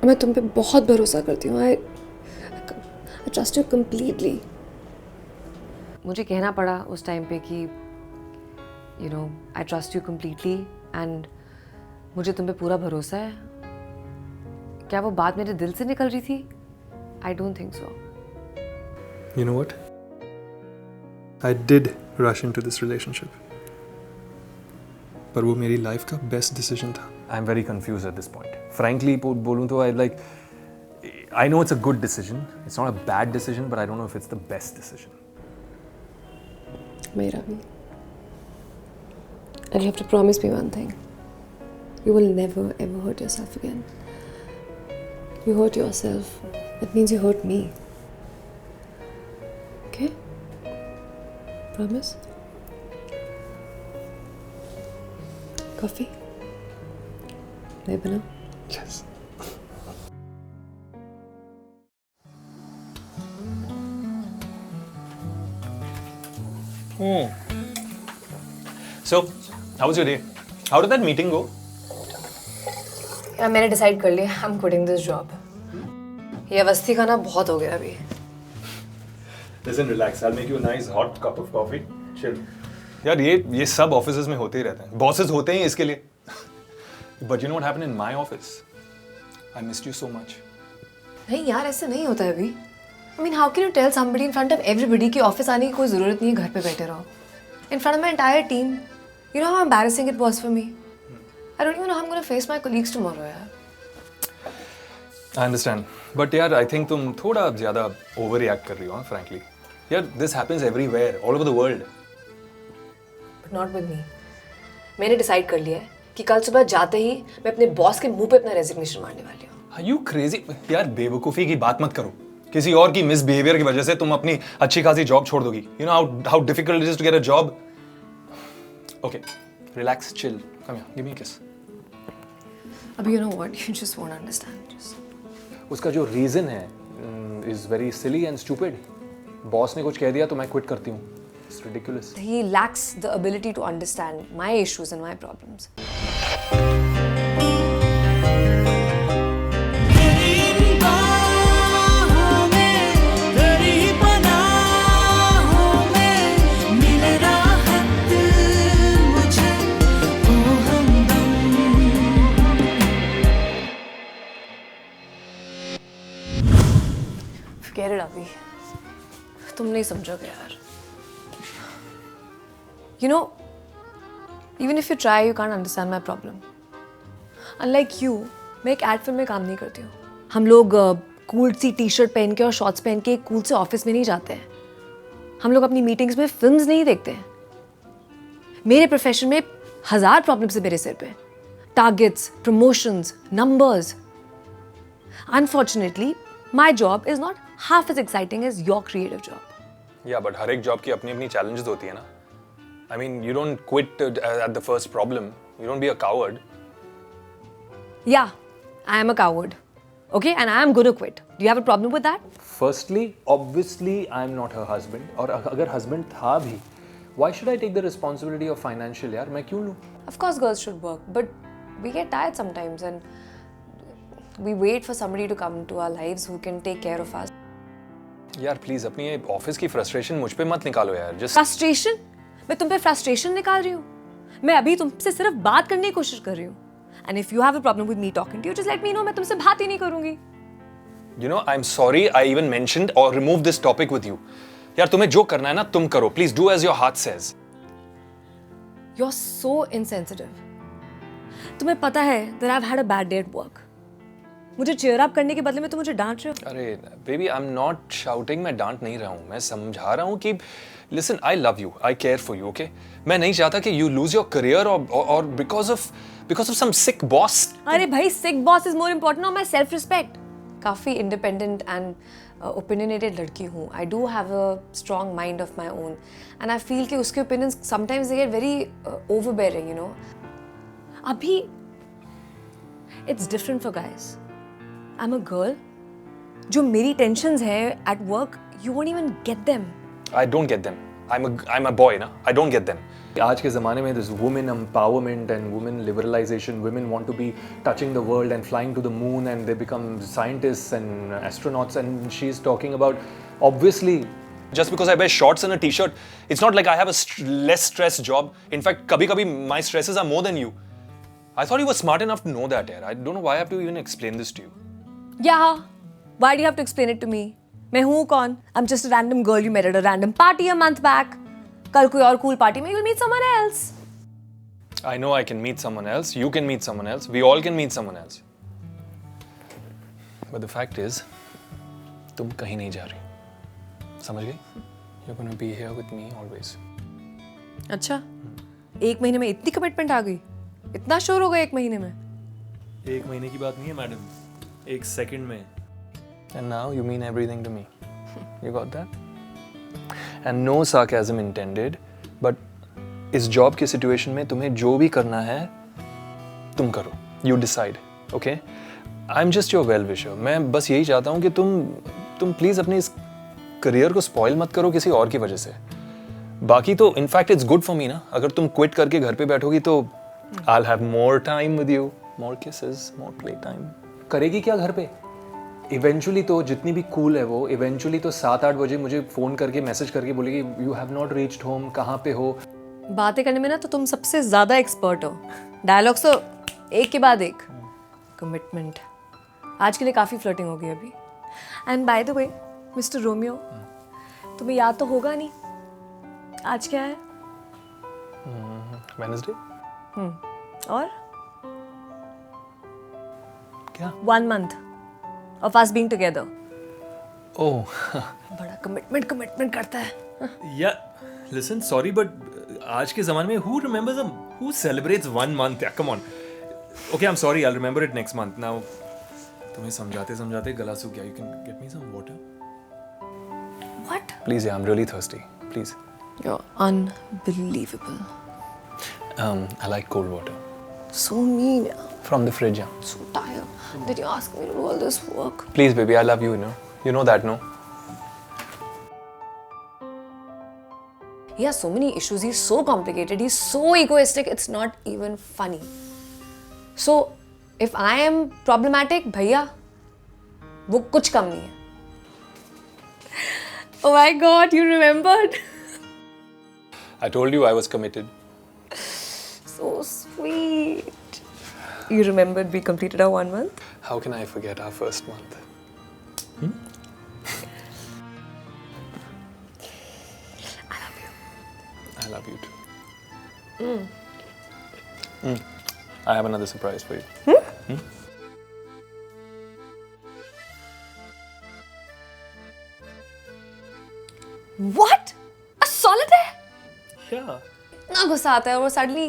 मैं तुम पे बहुत भरोसा करती हूँ. I trust you completely. मुझे कहना पड़ा उस टाइम पे कि I trust you completely and मुझे तुम पे पूरा भरोसा है. क्या वो बात मेरे दिल से निकल रही थी? I don't think so. You know what? I did rush into this relationship. पर वो मेरी लाइफ का बेस्ट डिसीजन था. I'm very confused at this point. Frankly, बोलूँ तो I know it's a good decision. It's not a bad decision, but I don't know if it's the best decision. मेरा भी. And you have to promise me one thing. You will never ever hurt yourself again. You hurt yourself. That means you hurt me. Okay? Promise? Coffee? मैं बनाऊं? Yes. So, how was your day? How did that meeting go? यार मैंने डिसाइड कर लिया. I'm quitting this job. ये अवस्थी का ना बहुत हो गया अभी. Listen, relax. I'll make you a nice hot cup of coffee. Chill. यार ये सब ऑफिसेज में होते ही रहते हैं. बॉसेस होते हैं इसके लिए. But you know what happened in my office? I missed you so much. नहीं यार ऐसे नहीं होता है अभी. I mean, how can you tell somebody in front of everybody कि ऑफिस आने की कोई ज़रूरत नहीं है, घर पे बैठे रहो. In front of my entire team. You know how embarrassing it was for me? I don't even know how I'm going to face my colleagues tomorrow, यार. I understand. But यार, I think तुम थोड़ा ज़्यादा overreact कर रही हो, frankly. यार, this happens everywhere, all over the world. But not with me. मैंने डिसाइड कर लिया है कि कल सुबह जाते ही मैं अपने बॉस के मुंह पे अपना रेजिग्नेशन मारने वाली हूँ. Are you crazy? यार बेवकूफ़ी की बात मत करो. किसी और की मिसबिहेवियर की वजह से तुम अपनी अच्छी खासी जॉब छोड़ दोगी. You know how difficult it is to get a job. Okay, relax, chill. Come here, give me a kiss. अभी you know what? You just won't understand. Just. उसका जो रीजन है is very silly and stupid. Boss ने कुछ कह दिया तो मैं क्विट करती हूँ. It's ridiculous. He lacks the ability to understand my issues and my problems. Forget it, Abhi. तुम नहीं समझोगे यार. You know, even if you try, you can't understand my problem. Unlike you, मैं एक एड फिल्म में काम नहीं करती हूँ. हम लोग कूल सी टी शर्ट पहन के और शॉर्ट्स पहन के कूल से ऑफिस में नहीं जाते हैं. हम लोग अपनी मीटिंग्स में फिल्म्स नहीं देखते हैं. मेरे प्रोफेशन में 1000 प्रॉब्लम्स है मेरे सिर पे. Targets, promotions, numbers. Unfortunately, my job is not half as exciting as your creative job. Yeah, but हर एक जॉब की अपनी अपनी challenges होती है ना. I mean, you don't quit at the first problem. You don't be a coward. Yeah, I am a coward. Okay, and I am going to quit. Do you have a problem with that? Firstly, obviously, I'm not her husband. और अगर husband था भी, why should I take the responsibility of financial? यार मैं क्यों लूँ? Of course, girls should work, but we get tired sometimes and we wait for somebody to come into our lives who can take care of us. यार प्लीज अपनी ये ऑफिस की फ्रस्ट्रेशन मुझ पे मत निकालो यार. Just Frustration? मैं तुम पे frustration निकाल रही हूँ. मैं अभी तुमसे सिर्फ बात करने की कोशिश कर रही हूँ. And if you have a problem with me talking to you, just let me know. मैं तुमसे बात ही नहीं करूँगी. you know, I'm sorry I even mentioned or removed this topic with you. यार तुम्हें जो करना है ना तुम करो. Please do as your heart says. You're so insensitive. तुम्हें पता है that I've had a bad day at work. मुझे cheer up करने के बदले में तुम मुझे डांट रहे हो. अरे baby I am not shouting. मैं डांट नहीं रहा हूँ. मैं समझा रहा हूँ कि listen I love you. I care for you. Okay मैं नहीं चाहता कि यू लूज योर करियर और because of some sick boss. अरे भाई sick boss is more important or my self respect. काफ़ी independent and opinionated लड़की हूँ. I do have a strong mind of my own and I feel कि उसके opinions sometimes they get very overbearing, you know. अभी it's different for guys. I'm a girl. जो मेरी tensions हैं at work, you won't even get them. I don't get them. I'm a boy ना. I don't get them. आज के ज़माने में this women empowerment and women liberalization, women want to be touching the world and flying to the moon and they become scientists and astronauts and she's talking about obviously just because I wear shorts and a t-shirt, it's not like I have a less stress job. In fact, कभी-कभी my stresses are more than you. I thought you were smart enough to know that यार. I don't know why I have to even explain this to you. Yeah. Why do you have to explain it to me? मैं हूँ कौन? I'm just a random girl you met at a random party a month back. कल कोई और cool party में you'll meet someone else. I know I can meet someone else. You can meet someone else. We all can meet someone else. But the fact is, तुम कहीं नहीं जा रही. समझ गई? You're gonna be here with me always. अच्छा. एक महीने में इतनी कमिटमेंट आ गई. इतना शोर हो गया एक महीने में. एक महीने की बात नहीं है मैडम, एक सेकंड में. And now you mean everything to me. You got that? And no sarcasm intended, but इस जॉब की सिचुएशन में तुम्हें जो भी करना है तुम करो. You decide, okay? I'm just your well wisher. मैं बस यही चाहता हूँ कि तुम प्लीज अपने इस करियर को स्पॉइल मत करो किसी और की वजह से. बाकी तो in fact it's good for me ना. अगर तुम क्विट करके घर पे बैठोगी तो I'll have more time with you, more kisses, more play time. करेगी क्या घर पे? इवेंचुअली तो जितनी भी कूल है वो इवेंचुअली तो 7-8 बजे मुझे फ़ोन करके मैसेज करके बोलेगी you have not reached home. कहाँ पे हो? बातें करने में ना तो तुम सबसे ज़्यादा एक्सपर्ट हो. डायलॉग्स तो एक के बाद एक. कमिटमेंट. आज के लिए काफ़ी फ्लर्टिंग हो गई अभी. And by the way mister Romeo, तुम्हें याद तो होगा नहीं आज क्या है? वेडनेसडे. और क्या? 1 month of us being together. ओह बड़ा कमिटमेंट करता है. Yeah, listen, sorry, but आज के ज़माने में who remembers them? Who celebrates 1 month? Yeah, come on. Okay, I'm sorry, I'll remember it next month. Now, तुम्हें समझाते गला सूख गया. You can get me some water? What? Please I am really thirsty. Please. You're unbelievable. I like cold water. So mean. From the fridge. Yeah. So tired. Did you ask me to do all this work? Please baby, I love you, you know. You know that, no? He has so many issues. He's so complicated. He's so egoistic. It's not even funny. So, if I am problematic, भैया, वो कुछ कम नहीं है. Oh my God, you remembered? I told you I was committed. So sweet. You remembered we completed our 1 month? How can I forget our first month? I love you. I love you too. I have another surprise for you. What? A solitaire? Yeah. ना गुस्सा आता है और suddenly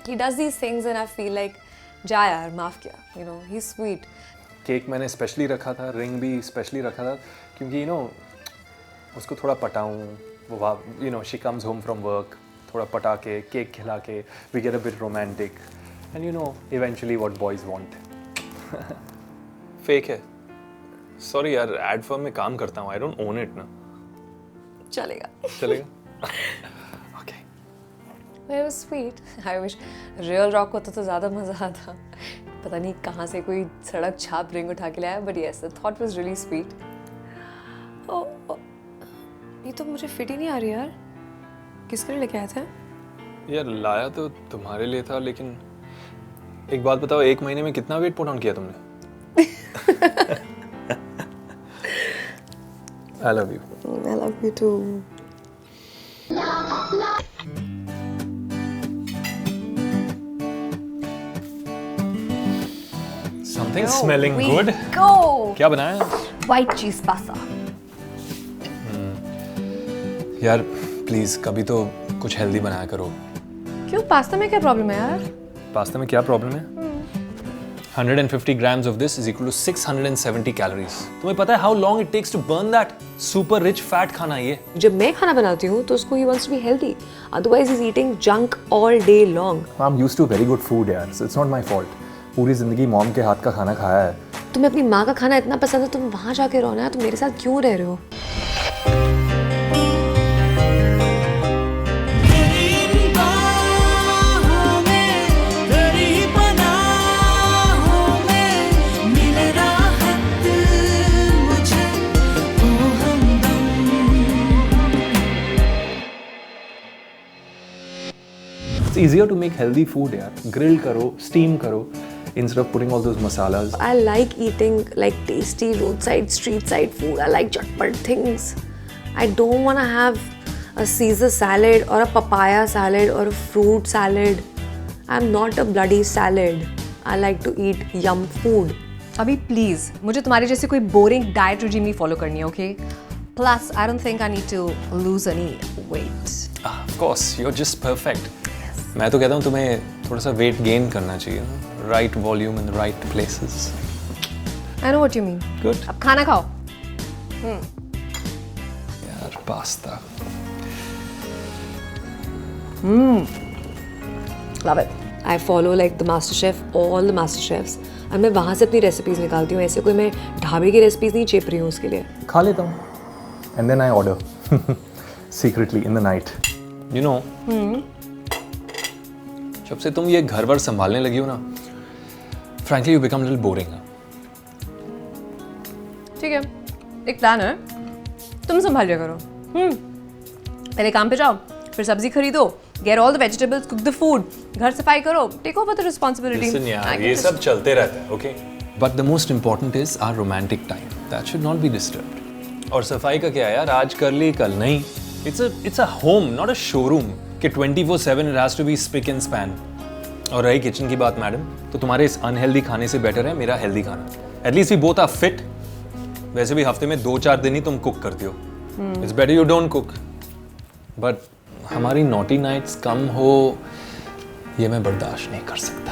he does these things and I feel like जा यार माफ किया. You know, he's sweet. Cake मैंने स्पेशली रखा था, रिंग भी स्पेशली रखा था क्योंकि उसको थोड़ा पटाऊँ. वो she comes home from work, थोड़ा पटा के केक खिला के we get a bit romantic and eventually what boys want. Fake है. सॉरी यार, एड फर्म में काम करता हूँ. आई डोंट ओन इट ना. चलेगा. चलेगा. Okay. It was sweet. I wish real rock होता तो ज़्यादा मज़ा आता. पता नहीं कहाँ से कोई सड़क छाप रिंग उठा के लाया, but yes, the thought was really sweet. Oh, ये तो मुझे फिट ही नहीं आ रही यार. किसके लिए लेके आए थे? यार लाया तो तुम्हारे लिए था, लेकिन एक बात बताओ, 1 महीने में कितना वेट पुट ऑन किया तुमने? I love you. I love you too. Something smelling good. Go. क्या बनाया? White cheese pasta. यार प्लीज कभी तो कुछ हेल्दी बनाया करो. क्यों? पास्ता में क्या प्रॉब्लम है यार? पास्ता में क्या प्रॉब्लम है? 150 grams of this is equal to 670 calories. तुम्हें पता है how long it takes to burn that super rich fat खाना ये? जब मैं खाना बनाती हूँ तो उसको he wants to be healthy. Otherwise he's eating junk all day long. I'm used to very good food यार, so it's not my fault. पूरी जिंदगी मॉम के हाथ का खाना खाया है. तुम्हें अपनी माँ का खाना इतना पसंद है, तुम वहाँ जाके रहो ना. तुम मेरे साथ क्यों रह रहे हो? It's easier to make healthy food यार. Grill करो, steam करो, instead of putting all those masalas. I like eating like tasty roadside, street side food. I like chatpat things. I don't want to have a Caesar salad or a papaya salad or a fruit salad. I'm not a bloody salad. I like to eat yum food. अभी प्लीज मुझे तुम्हारे जैसे कोई बोरिंग डाइट रेजिम नहीं फॉलो करनी है, okay? Plus I don't think I need to lose any weight. Of course, you're just perfect. मैं तो कहता हूँ तुम्हें थोड़ा सा वेट गेन करना चाहिए. Right volume in the right places. I know what you mean. Good. अब खाना खाओ. यार pasta. Love it. I follow like the master chef, all the master chefs. और मैं वहाँ से अपनी रेसिपीज निकालती हूँ. ऐसे कोई मैं ढाबे की रेसिपीज नहीं चेप रही हूँ उसके लिए. खा लेता हूँ. And then I order secretly in the night. You know, जब से तुम ये घर वर संभालने लगी हो ना, frankly you become a little boring. ठीक है, एक प्लान है. तुम संभाल लिया करो. पहले काम पे जाओ, फिर सब्जी खरीदो, get all the vegetables, cook the food, घर सफाई करो, take over the responsibility. Listen यार, ये सब चलते रहता है, okay? But the most important is our romantic time. That should not be disturbed. और सफाई का क्या है यार, आज कर ली कल नहीं. It's a home, not a showroom. कि 24/7 it has to be spick and span. और रही किचन की बात मैडम, तो तुम्हारे इस अनहेल्दी खाने से बेटर है मेरा हेल्दी खाना. At least we both are fit. वैसे भी हफ्ते में 2-4 दिन ही तुम कुक करती हो. It's better you don't cook. But हमारी नॉटी नाइट्स कम हो, ये मैं बर्दाश्त नहीं कर सकता.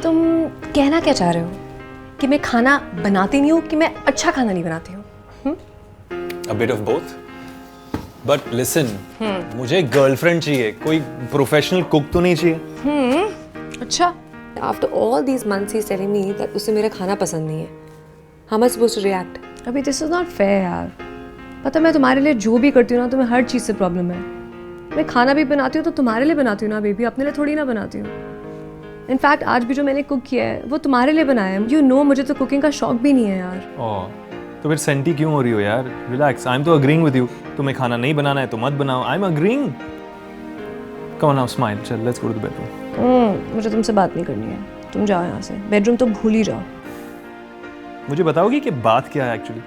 तुम कहना क्या चाह रहे हो? कि मैं खाना बनाती नहीं हूँ कि मैं अच्छा खाना नहीं बनाती हूँ? A bit of both. But listen, मुझे गर्लफ्रेंड चाहिए, कोई प्रोफेशनल कुक तो नहीं चाहिए. अच्छा. After all these months he's telling me that उसे मेरा खाना पसंद नहीं है. How am I supposed to react? अभी दिस इज नॉट फेयर यार. पता मैं तुम्हारे लिए जो भी करती हूँ ना, तुम्हें हर चीज़ से प्रॉब्लम है. मैं खाना भी बनाती हूँ तो तुम्हारे लिए बनाती हूँ ना बेबी, अपने लिए थोड़ी ना बनाती हूँ. इनफैक्ट आज भी जो मैंने कुक किया है वो तुम्हारे लिए बनाया है. यू नो मुझे तो कुकिंग का शौक भी नहीं है यार. तो फिर सेंटी क्यों हो रही हो यार? रिलैक्स. आई एम तो अग्रीइंग विद यू. तुम्हें खाना नहीं बनाना है तो मत बनाओ. I am agreeing. Come on now smile. चल let's go to the bedroom. मुझे तुमसे बात नहीं करनी है. तुम जाओ यहाँ से. बेडरूम तो भूल ही जाओ. मुझे बताओगी कि बात क्या है एक्चुअली?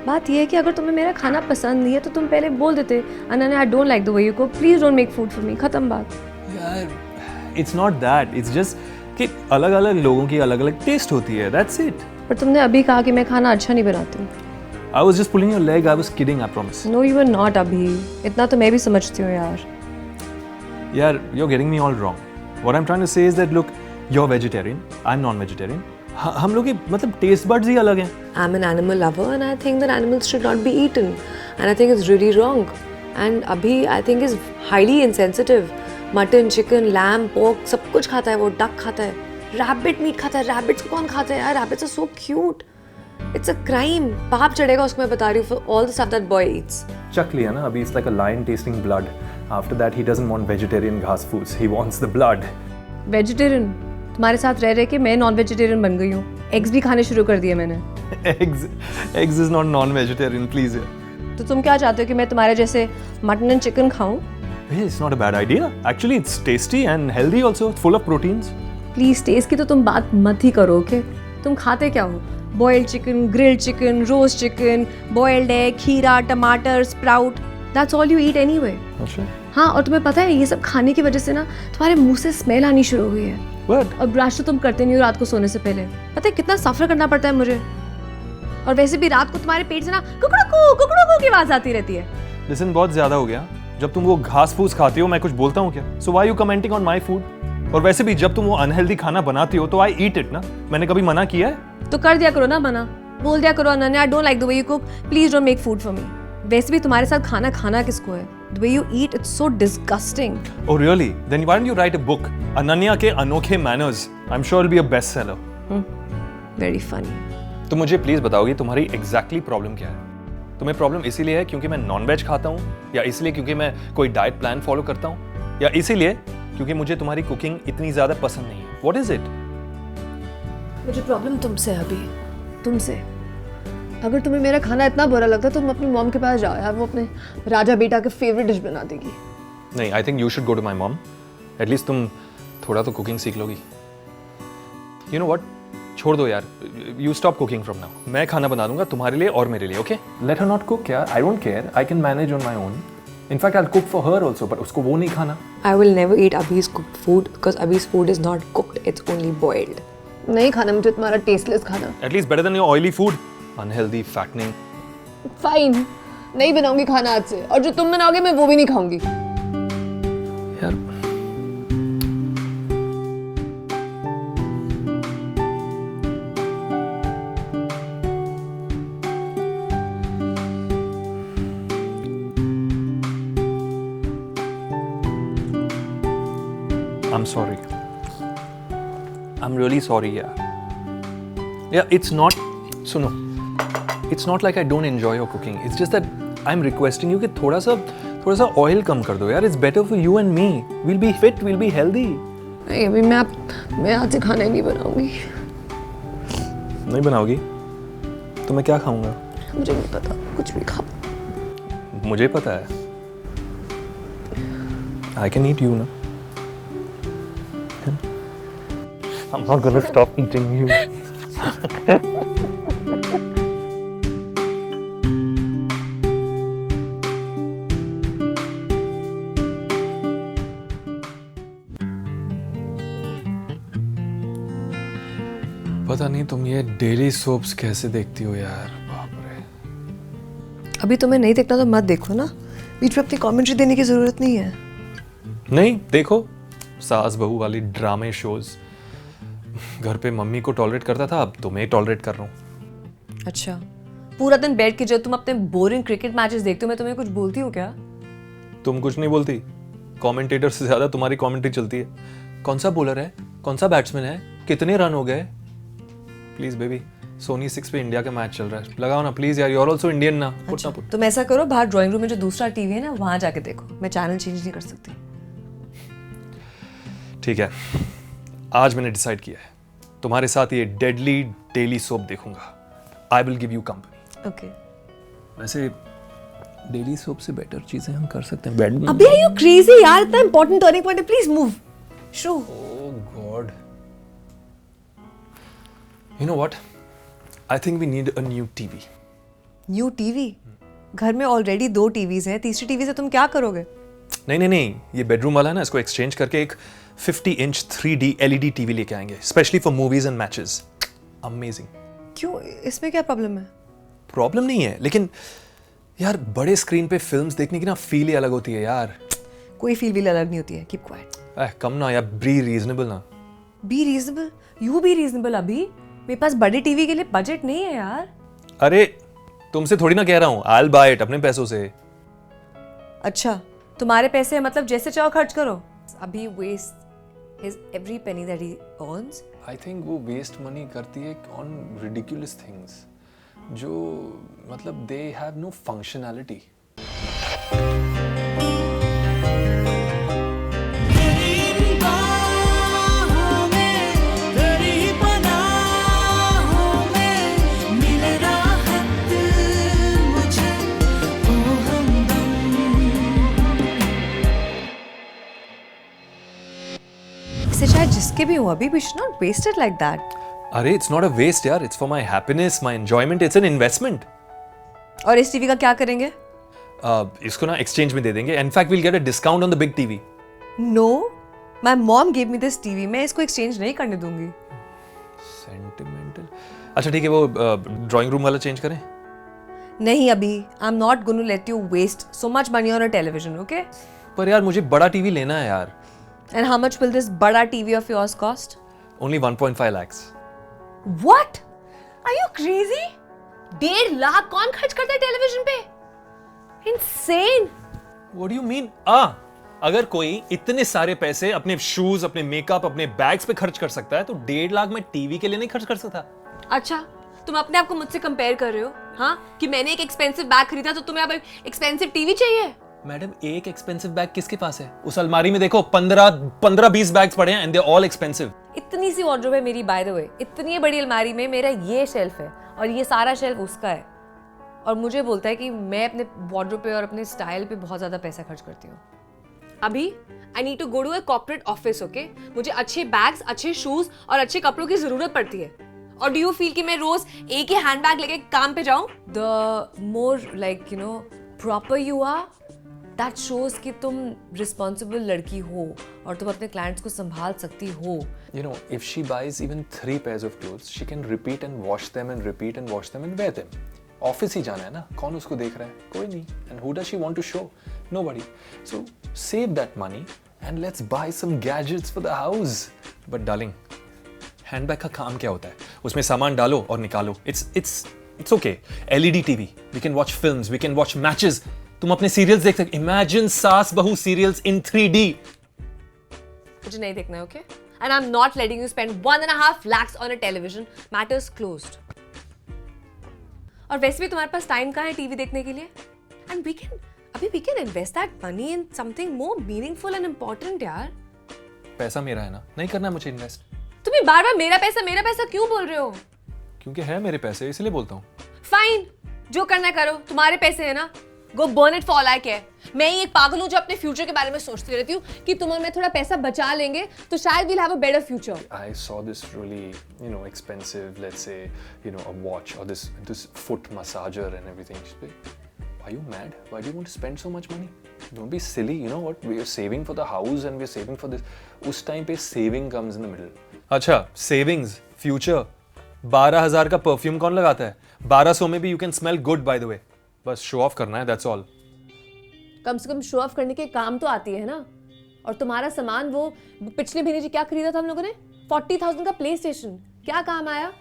बात ये है कि अगर तुम्हें मेरा खाना पसंद नहीं है तो तुम पहले बोल देते, Ananya I don't like the way you cook, please don't make food for me. खत्म बात. यार it's not that. It's just कि अलग अलग लोगों की अलग अलग टेस्ट होती है. That's it. पर तुमने अभी कहा कि मैं खाना अच्छा नहीं बनाती हूँ. I was just pulling your leg. I was kidding. I promise. No you are not. अभी इतना तो मैं भी समझती हूँ यार. यार you are getting me all wrong. What I am trying to say is that look, you are vegetarian, I am non vegetarian. हम लोग की मतलब टेस्ट बड्स ही अलग हैं. I'm an animal lover and I think that animals should not be eaten. And I think it's really wrong. And Abhi, I think, is highly insensitive. Mutton, chicken, lamb, pork, सब कुछ खाता है वो. Duck खाता है. रैबिट मीट खाता है. रैबिट्स को कौन खाता है यार? Rabbits are so cute. It's a crime. पाप चढ़ेगा उसको, मैं बता रही हूँ, for all the stuff that boy eats. चख लिया ना अभी. It's like a lion tasting blood. After that he doesn't want vegetarian घास foods, he wants the blood. Vegetarian? तुम्हारे साथ रह रहे कि मैं नॉन वेजिटेरियन बन गई हूँ. एग्स भी खाने शुरू कर दिए मैंने. eggs is not non-vegetarian, please. तो तुम क्या चाहते हो कि मैं तुम्हारे जैसे मटन एंड चिकन खाऊं? Hey, it's not a bad idea. Actually, it's tasty and healthy also. It's full of proteins. Please taste की तो तुम बात मत ही करो. ओके? तुम खाते क्या हो? Boiled chicken, grilled chicken, roast chicken, boiled egg, खीरा, टमाटर, sprout. That's all you eat anyway. अच्छा. हाँ, और तुम्हें पता है ये सब खाने की वजह से ना तुम्हारे मुंह से स्मेल आनी शुरू हो गई है. What? और ब्रश तो तुम करते नहीं हो रात को सोने से पहले. पता है कितना सफर करना पड़ता है मुझे. और वैसे भी रात को तुम्हारे पेट से ना कुकड़ू की आवाज आती रहती है. Listen, बहुत ज्यादा हो गया. जब तुम वो घास फूस खाती हो मैं कुछ बोलता हूँ क्या? So why are you commenting on my food? और वैसे भी जब तुम वो अनहेल्दी खाना बनाती हो तो I eat it ना. मैंने कभी मना किया है? तो कर दिया करो ना मना. बोल दिया करो Ananya, I don't like the way you cook, please don't make food for me. वैसे भी तुम्हारे साथ खाना खाना किसको है? The way you eat, it's so disgusting. Oh really? Then why don't you write a book? Ananya के अनोखे manners. I'm sure it'll be a bestseller. Very funny. तो मुझे प्लीज बताओगी तुम्हारी एग्जैक्टली प्रॉब्लम क्या है? तुम्हें प्रॉब्लम इसीलिए है क्योंकि मैं नॉन वेज खाता हूँ, या इसलिए क्योंकि मैं कोई डाइट प्लान फॉलो करता हूँ, या इसीलिए क्योंकि मुझे तुम्हारी कुकिंग इतनी ज्यादा पसंद नहीं है? What is it? मुझे प्रॉब्लम तुमसे है अभी. तुमसे. अगर तुम्हें मेरा खाना इतना बुरा लगता है तो तुम अपनी मॉम के पास जाओ यार, वो अपने राजा बेटा के फेवरेट डिश बना देगी. नहीं, I think you should go to my mom. At least तुम थोड़ा तो कुकिंग सीख लोगी. यू नो व्हाट, छोड़ दो यार. You stop cooking from now. मैं खाना बना दूंगा तुम्हारे लिए और मेरे लिए. Okay? Let her not cook यार. I don't care. I can manage on my own. In fact I will cook for her also, पर उसको वो नहीं खाना. I will never eat Abhi's cooked food because Abhi's food is not cooked, it's only boiled. नहीं खाना मुझे तुम्हारा टेस्टलेस खाना. At least better than your oily food. Unhealthy, fattening. Fine, नहीं बनाऊंगी खाना आज से, और जो तुम बनाओगे मैं वो भी नहीं खाऊंगी. यार I'm sorry. I'm really sorry, yeah. Yeah, it's not. सुनो, it's not like I don't enjoy your cooking. It's just that I'm requesting you कि थोड़ा सा ऑयल कम कर दो यार. It's better for you and me. We'll be fit. We'll be healthy. नहीं अभी मैं आज से खाना ही नहीं बनाऊंगी. नहीं बनाओगी? तो मैं क्या खाऊंगा? मुझे नहीं पता, कुछ भी खाओ. मुझे पता है. I can eat you ना. I'm not gonna stop eating you. पता नहीं तुम ये डेली सोप्स कैसे देखती हो यार. बाप रे. अभी तुम्हें नहीं देखना तो मत देखो ना. बीच में अपनी कमेंट्री देने की जरूरत नहीं है. नहीं देखो, सास बहू वाली ड्रामे शोज. घर पे मम्मी को टॉलरेट करता था, अब तुम्हें टॉलरेट कर रहा हूँ. अच्छा, पूरा दिन बैठ के जब तुम अपने बोरिंग क्रिकेट मैचेस देखते हो मैं तुम्हें कुछ बोलती हूँ क्या? तुम कुछ नहीं बोलती. कमेंटेटर से ज्यादा तुम्हारी कमेंट्री चलती है. कौन सा बॉलर है, कौन सा बैट्समैन है, कितने रन हो गए. प्लीज बेबी, सोनी 6 पे इंडिया का मैच चल रहा है, लगाओ ना प्लीज यार. यू आर आल्सो इंडियन ना. अच्छा, तुम ऐसा करो, बाहर ड्राइंग रूम में जो दूसरा टीवी है ना वहां जाके देखो. मैं चैनल चेंज नहीं कर सकती. ठीक है, आज मैंने डिसाइड किया है, तुम्हारे साथ ये डेडली डेली सोप देखूंगा. I will give you company. Okay. वैसे डेली सोप से बेटर चीजें हम कर सकते हैं. बेड में. अभी आर यू क्रेजी यार? इतना इंपॉर्टेंट टर्निंग पॉइंट है, please move. Show. Oh God. You know what? I think we need a new TV. New TV? घर में ऑलरेडी 2 टीवीज हैं, तीसरी टीवी से तुम क्या करोगे? नहीं, ये बेडरूम वाला है ना, इसको एक्सचेंज करके एक 50-inch 3D LED TV लेके आएंगे, specially for movies and matches. Amazing. क्यों, इसमें क्या प्रॉब्लम है? प्रॉब्लम नहीं है, लेकिन यार बड़े स्क्रीन पे फिल्म्स देखने की ना फील ही अलग होती है यार. कोई फील भी अलग नहीं होती है. Keep quiet. कम ना यार, बी रीजनेबल ना. Be reasonable? You be reasonable. अभी मेरे पास बड़े टीवी के लिए बजट नहीं है यार. अरे तुमसे थोड़ी ना कह रहा हूँ, आई विल बाय इट अपने पैसों से. अच्छा, तुम्हारे पैसे मतलब जैसे चाहो खर्च करो. अभी waste his every penny that he earns. I think वो वेस्ट मनी करती है ऑन रिडिकुलस थिंग्स जो मतलब दे हैव नो फंक्शनैलिटी. इसे चाहे जिसके भी हो अभी, we should not waste it like that. अरे इट्स नॉट अ वेस्ट यार, it's for my happiness, my enjoyment, it's an investment. और इस टीवी का क्या करेंगे? इसको ना एक्सचेंज में दे देंगे. In fact we'll get a discount on the big TV. No, my mom gave me this TV. मैं इसको exchange नहीं करने दूंगी. सेंटिमेंटल. अच्छा ठीक है, वो ड्राइंग रूम वाला चेंज करें. नहीं अभी. I'm not going to let you waste so much money on a television, okay? पर यार मुझे बड़ा टीवी लेना है यार. And how much will this बड़ा TV of yours cost? Only 1.5 lakhs. What? Are you crazy? 1.5 lakh कौन खर्च करता है टेलीविजन पे? Insane. What do you mean? अगर कोई इतने सारे पैसे अपने शूज, अपने मेकअप, अपने बैग्स पे खर्च कर सकता है तो 1.5 लाख में टीवी के लिए नहीं खर्च कर सकता. अच्छा, तुम अपने आप को मुझसे कंपेयर कर रहे हो, हाँ? कि मैंने एक एक्सपेंसिव बैग खरीदा तो तुम्हें अब एक्सपेंसिव टीवी चाहिए? मैडम एक एक्सपेंसिव बैग किसके पास है? उस अलमारी में देखो 15-20 बैग्स पड़े हैं and they are all expensive. इतनी सी वॉर्डरोब है मेरी, बाय द वे. इतनी बड़ी अलमारी में मेरा ये शेल्फ है और ये सारा शेल्फ उसका है. और मुझे बोलता है कि मैं अपने वॉर्डरोब पे और अपने स्टाइल पे बहुत ज्यादा पैसा खर्च करती हूँ. अभी I need to go to a corporate office, okay? मुझे अच्छे बैग्स, अच्छे शूज और अच्छे कपड़ों की जरूरत पड़ती है. और डू यू फील कि मैं रोज एक ही हैंडबैग लेके काम पे जाऊं? The more like you know proper you are, that shows कि तुम रिस्पॉन्सिबल लड़की हो और तुम अपने क्लाइंट्स को संभाल सकती हो. You know, if she buys even 3 pairs of clothes, she can repeat and wash them and repeat and wash them and wear them. Office ही जाना है ना, कौन उसको देख रहा है? कोई नहीं. And who does she want to show? Nobody. So save that money and let's buy some gadgets for the house. But darling, handbag का काम क्या होता है? उसमें सामान डालो और निकालो. It's okay. LED TV. We can watch films. We can watch matches. तुम अपने सीरियल्स देख सकते. Imagine सास बहू सीरियल्स in 3D. मुझे नहीं देखना है, okay? And I'm not letting you spend 1.5 lakhs on a television. Matters closed. और वैसे भी तुम्हारे पास टाइम कहाँ है टीवी देखने के लिए? And we can invest that money in something more meaningful and important, यार. पैसा मेरा है ना, नहीं करना है मुझे इन्वेस्ट. तुम्हें बार-बार मेरा पैसा क्यों बोल रहे हो? क्योंकि है मेरे पैसे इसलिए बोलता हूँ. फाइन, जो करना करो, तुम्हारे पैसे है ना. Go burn it for all I care. मैं ही एक पागल हूँ जो अपने फ्यूचर के बारे में सोचती रहती हूँ कि तुम और मैं थोड़ा पैसा बचा लेंगे तो शायद we'll have a better future. I saw this really, expensive, let's say, a watch or this foot massager and everything. She's like, are you mad? Why do you want to spend so much money? Don't be silly. You know what? We are saving for the house and we are saving for this. उस time पे saving comes in the middle. अच्छा, savings, future. 12,000 का परफ्यूम कौन लगाता है? 1200 में भी you can smell good by the way. बस शो ऑफ करना है, that's all. कम से कम शो ऑफ करने के काम तो आती है ना. और तुम्हारा सामान वो पिछले महीने जी क्या खरीदा था हम लोगों ने? 40,000 का प्ले स्टेशन. क्या काम आया?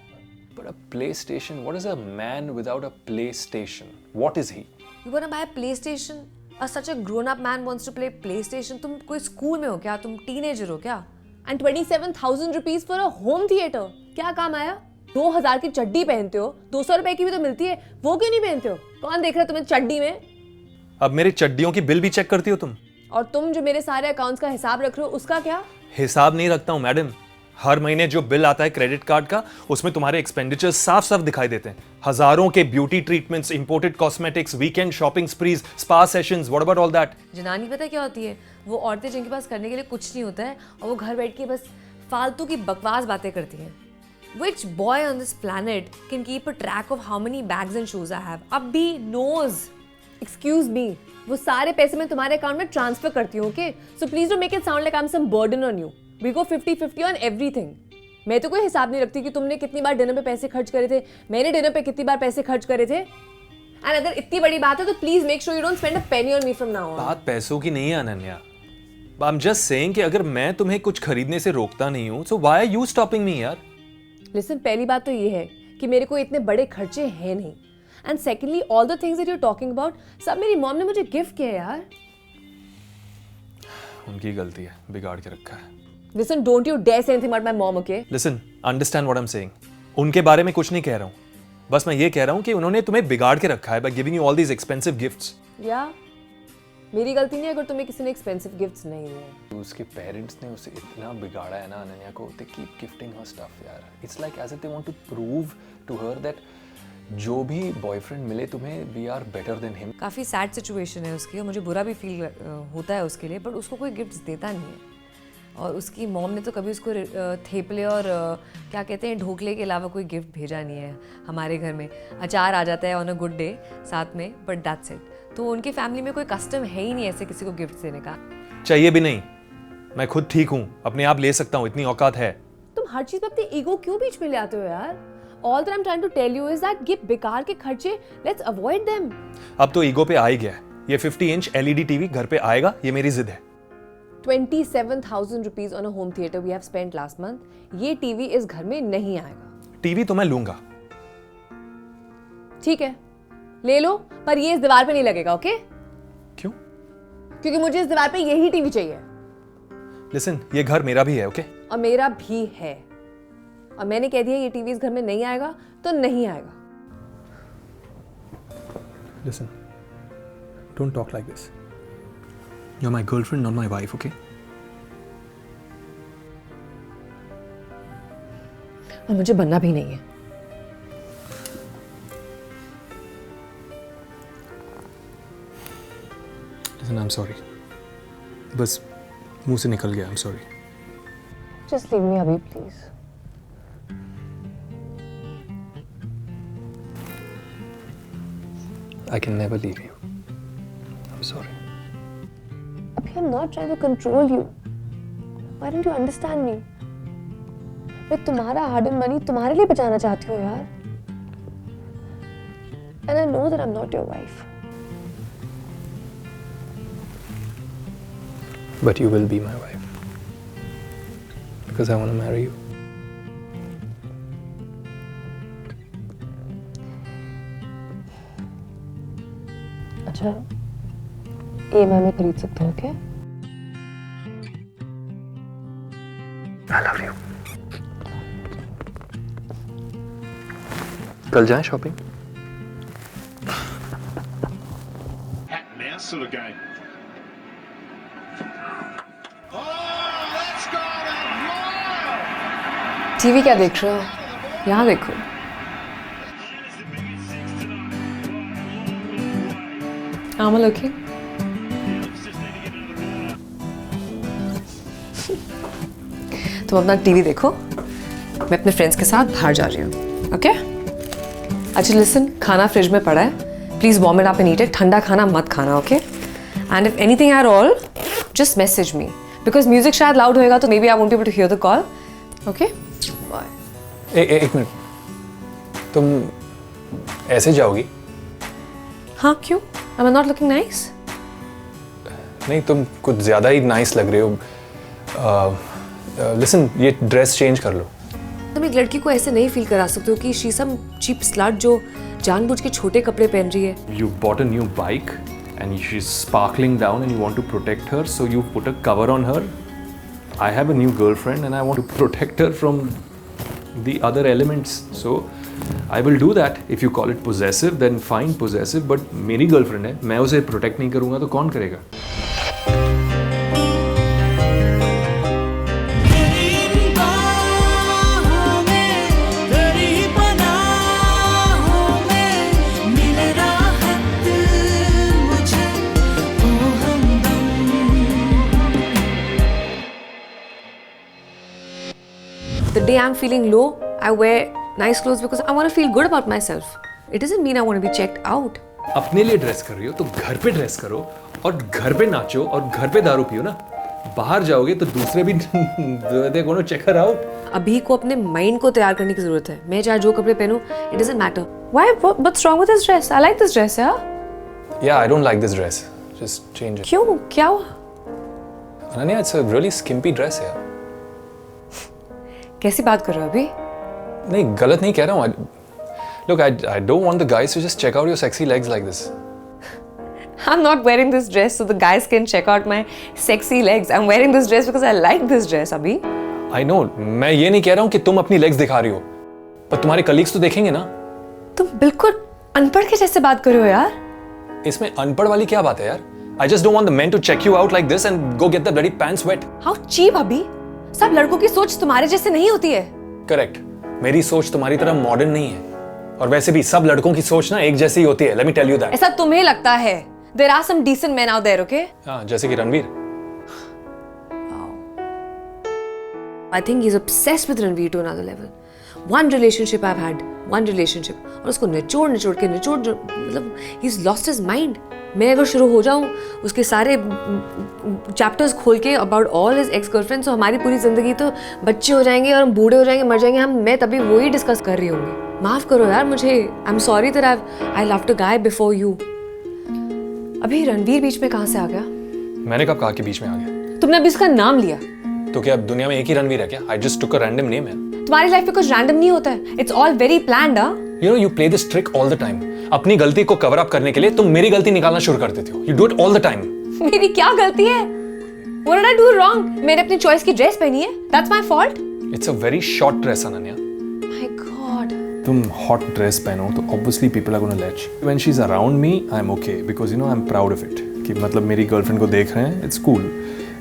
But a PlayStation, what is a man without a PlayStation? What is he? You wanna buy a PlayStation? Such a grown-up man wants to play PlayStation. तुम कोई स्कूल में हो क्या? तुम टीनेजर हो क्या? And 27,000 rupees for a home theater. क्या काम आया? 2,000 की चड्डी पहनते हो, 200 रुपए की भी तो मिलती है, वो क्यों नहीं पहनते हो? कौन देख रहा है तुम्हें चड्डी में? अब मेरी चड्डियों की बिल भी चेक करती हो तुम? और तुम जो मेरे सारे अकाउंट्स का हिसाब रख रहे हो, उसका क्या? हिसाब नहीं रखता हूँ मैडम. हर महीने जो बिल आता है क्रेडिट कार्ड का, उसमें तुम्हारे एक्सपेंडिचर्स साफ साफ दिखाई देते हैं. हजारों के beauty treatments, imported cosmetics, weekend shopping sprees, spa sessions, what about all that? Janani पता क्या होती है? वो औरतें जिनके पास करने के लिए कुछ नहीं होता है और वो घर बैठ के बस फालतू की बकवास बातें करती हैं. Which boy on this planet can keep a track of how many bags and shoes I have? Abhi knows. Excuse me. वो सारे पैसे मैं तुम्हारे अकाउंट में ट्रांसफर करती हूँ, okay? So please don't make it sound like I'm some burden on you. We go 50-50 on everything. मैं तो कोई हिसाब नहीं रखती कि तुमने कितनी बार डिनर पे पैसे खर्च करे थे, मैंने डिनर पे कितनी बार पैसे खर्च करे थे. And अगर इतनी बड़ी बात है तो please make sure you don't spend a penny on me from now on. बात पैसों की नहीं है अनन्या. I'm just saying कि अगर मैं तुम्हें कुछ खरीदने से रोकता नहीं हूँ, so why are you stopping me यार? Listen, पहली बात तो ये है कि मेरे को इतने बड़े खर्चे हैं नहीं. And secondly, all the things that you're talking about, सब मेरी मॉम ने मुझे गिफ्ट किया यार. उनकी गलती है, बिगाड़ के रखा है. Listen, don't you dare say anything about my mom, okay? Listen, understand what I'm saying. उनके बारे में कुछ नहीं कह रहा हूँ. बस मैं ये कह रहा हूँ कि उन्होंने तुम्हें बिगाड़ के रखा है by giving you all these expensive gifts. या मेरी गलती नहीं है अगर तुम्हें किसी ने एक्सपेंसिव गिफ्ट्स नहीं दिए. उसके पेरेंट्स ने उसे इतना बिगाड़ा है ना अनन्या को. They keep gifting her stuff यार. It's like as if they want to prove to her that जो भी बॉयफ्रेंड मिले तुम्हें we are better than him. काफ़ी सैड सिचुएशन है उसकी और मुझे बुरा भी फील होता है उसके लिए, बट उसको कोई गिफ्ट्स देता नहीं है. और उसकी मॉम ने तो कभी उसको थेपले और क्या कहते हैं ढोकले के अलावा कोई गिफ्ट भेजा नहीं है हमारे घर में. अचार आ जाता है ऑन अ गुड डे साथ में, बट दैट्स इट. तो उनकी फैमिली में कोई कस्टम है ही नहीं ऐसे किसी को गिफ्ट देने का. चाहिए भी नहीं. मैं खुद ठीक हूँ, अपने आप ले सकता हूँ, इतनी औकात है. तुम हर चीज में अपनी ईगो क्यों बीच में ले आते हो यार? All that I'm trying to tell you is that ये बेकार के खर्चे, let's avoid them. अब तो ईगो पे आ ही गया है. ये 50 इंच LED टीवी घर पे आएगा, ये मेरी जिद है. 27,000 rupees on a home theater we have spent last month. ये टीवी इस घर में नहीं आएगा. टीवी तो मैं लूंगा. ठीक है, ले लो, पर ये इस दीवार पे नहीं लगेगा, ओके? क्यों? क्योंकि मुझे इस दीवार पे यही टीवी चाहिए. लिसन, ये घर मेरा भी है, ओके? और मेरा भी है. और मैंने कह दिया ये टीवी इस घर में नहीं आएगा तो नहीं आएगा. Listen, don't talk like this. You're my girlfriend, not my wife, okay? और मुझे बनना भी नहीं है. Listen, I'm sorry. बस मुंह से निकल गया. I'm sorry. Just leave me अभी, please. I can never leave you. I'm sorry. अभी I'm not trying to control you. Why don't you understand me? मैं तुम्हारा hard earned money तुम्हारे लिए बचाना चाहती हूँ यार. And I know that I'm not your wife. But you will be my wife. Because I want to marry you. अच्छा, EMI में खरीद सकता हूँ क्या? I love you. कल जाएं shopping? Cat and mouse sort of game. Oh, that's got a mile! TV क्या देख रहे हो? यहाँ देखो. How am I looking? तुम अपना टीवी देखो, मैं अपने फ्रेंड्स के साथ बाहर जा रही हूँ, ओके? अच्छा लिसन, खाना फ्रिज में पड़ा है, please warm it up and eat it. ठंडा खाना मत खाना, okay? And if anything at all just message me, because music शायद लाउड होएगा तो may be I won't be able to hear the call, okay? Bye. एक मिनट, तुम ऐसे जाओगी? हाँ, क्यों? Am I not looking nice? नहीं, तुम कुछ ज़्यादा ही नाइस लग रहे हो. लिसन, ये ड्रेस चेंज कर लो. तुम एक लड़की को ऐसे नहीं फील करा सकते हो कि शी सम चीप स्लट जो जानबूझ के छोटे कपड़े पहन रही है. You bought a new bike and she's sparkling down and you want to protect her, so you put a cover on her. I have a new girlfriend and I want to protect her from the other elements. So I will do that. If you call it possessive, then fine, possessive. But मेरी girlfriend है, मैं उसे protect नहीं करूँगा तो कौन करेगा? The day I'm feeling low, I wear nice clothes because I want to feel good about myself. It doesn't mean I want to be checked out. अपने लिए ड्रेस कर रही हो तो घर पे ड्रेस करो और घर पे नाचो और घर पे दारू पियो ना. बाहर जाओगे तो दूसरे भी they gonna check her out. अभी को अपने माइंड को तैयार करने की जरूरत है. मैं चाहे जो कपड़े पहनूं, it doesn't matter. Why? What's wrong with this dress? I like this dress, yeah. Yeah, I don't like this dress. Just change it. क्यों? क्या हुआ? Ananya, it's a really skimpy dress यार. कैसी बात कर रहे हो अभी? नहीं, गलत नहीं कह रहा हूँ. Look, I don't want the guys to just check out your sexy legs like this. I'm not wearing this dress so the guys can check out my sexy legs. I'm wearing this dress because I like this dress, Abhi. I know, मैं ये नहीं कह रहा हूँ कि तुम अपनी legs दिखा रही हो, पर तुम्हारे colleagues तो देखेंगे ना। तुम बिल्कुल अनपढ़ के जैसे बात कर रहे हो यार। इसमें अनपढ़ वाली क्या बात है यार? I just don't want the men to check you out like this and go get the bloody pants wet. How cheap, Abhi. सब लड़कों की सोच तुम्हारे जैसे नहीं होती है। Correct. मेरी सोच तुम्हारी तरह मॉडर्न नहीं है, और वैसे भी सब लड़कों की सोच ना एक जैसी ही होती है। Let me tell you that. ऐसा तुम्हें लगता है। There are some decent men out there, okay? हाँ, जैसे कि Ranveer. I think he's obsessed with Ranveer to another level. One relationship I've had, one relationship, और उसको निचोड़ के मतलब he's lost his mind. मैं अगर शुरू हो जाऊँ उसके सारे चैप्टर्स खोल के about all his ex-girlfriends, तो हमारी पूरी जिंदगी तो बच्चे हो जाएंगे और हम बूढ़े हो जाएंगे, मर जाएंगे। मैं तभी वो ही डिस्कस कर रही होंगी। माफ करो यार मुझे। I'm sorry that I loved a guy before you. अभी रणवीर बीच में कहाँ से आ गया? मैंने कब कहा कि बीच में आ गया? तुमने अभी उसका नाम लिया। तो क्या दुनिया में एक ही रणवीर है क्या? I just took a random name है। तुम्हारी लाइफ में कुछ रैंडम नहीं होता है। It's all very planned, huh? You know, you play this trick all the time. अपनी गलती को कवर अप करने के लिए तुम मेरी गलती निकालना शुरू कर देते हो। You do it all the time. मेरी क्या गलती है? What did I do wrong? मैंने अपनी चॉइस की ड्रेस पहनी है। That's my fault. It's a very short dress, Ananya. My God. तुम hot dress पहनो तो obviously people are gonna ledge. When she's around me, I'm okay because you know I'm proud of it. कि मतलब मेरी girlfriend को देख रहे हैं, it's cool.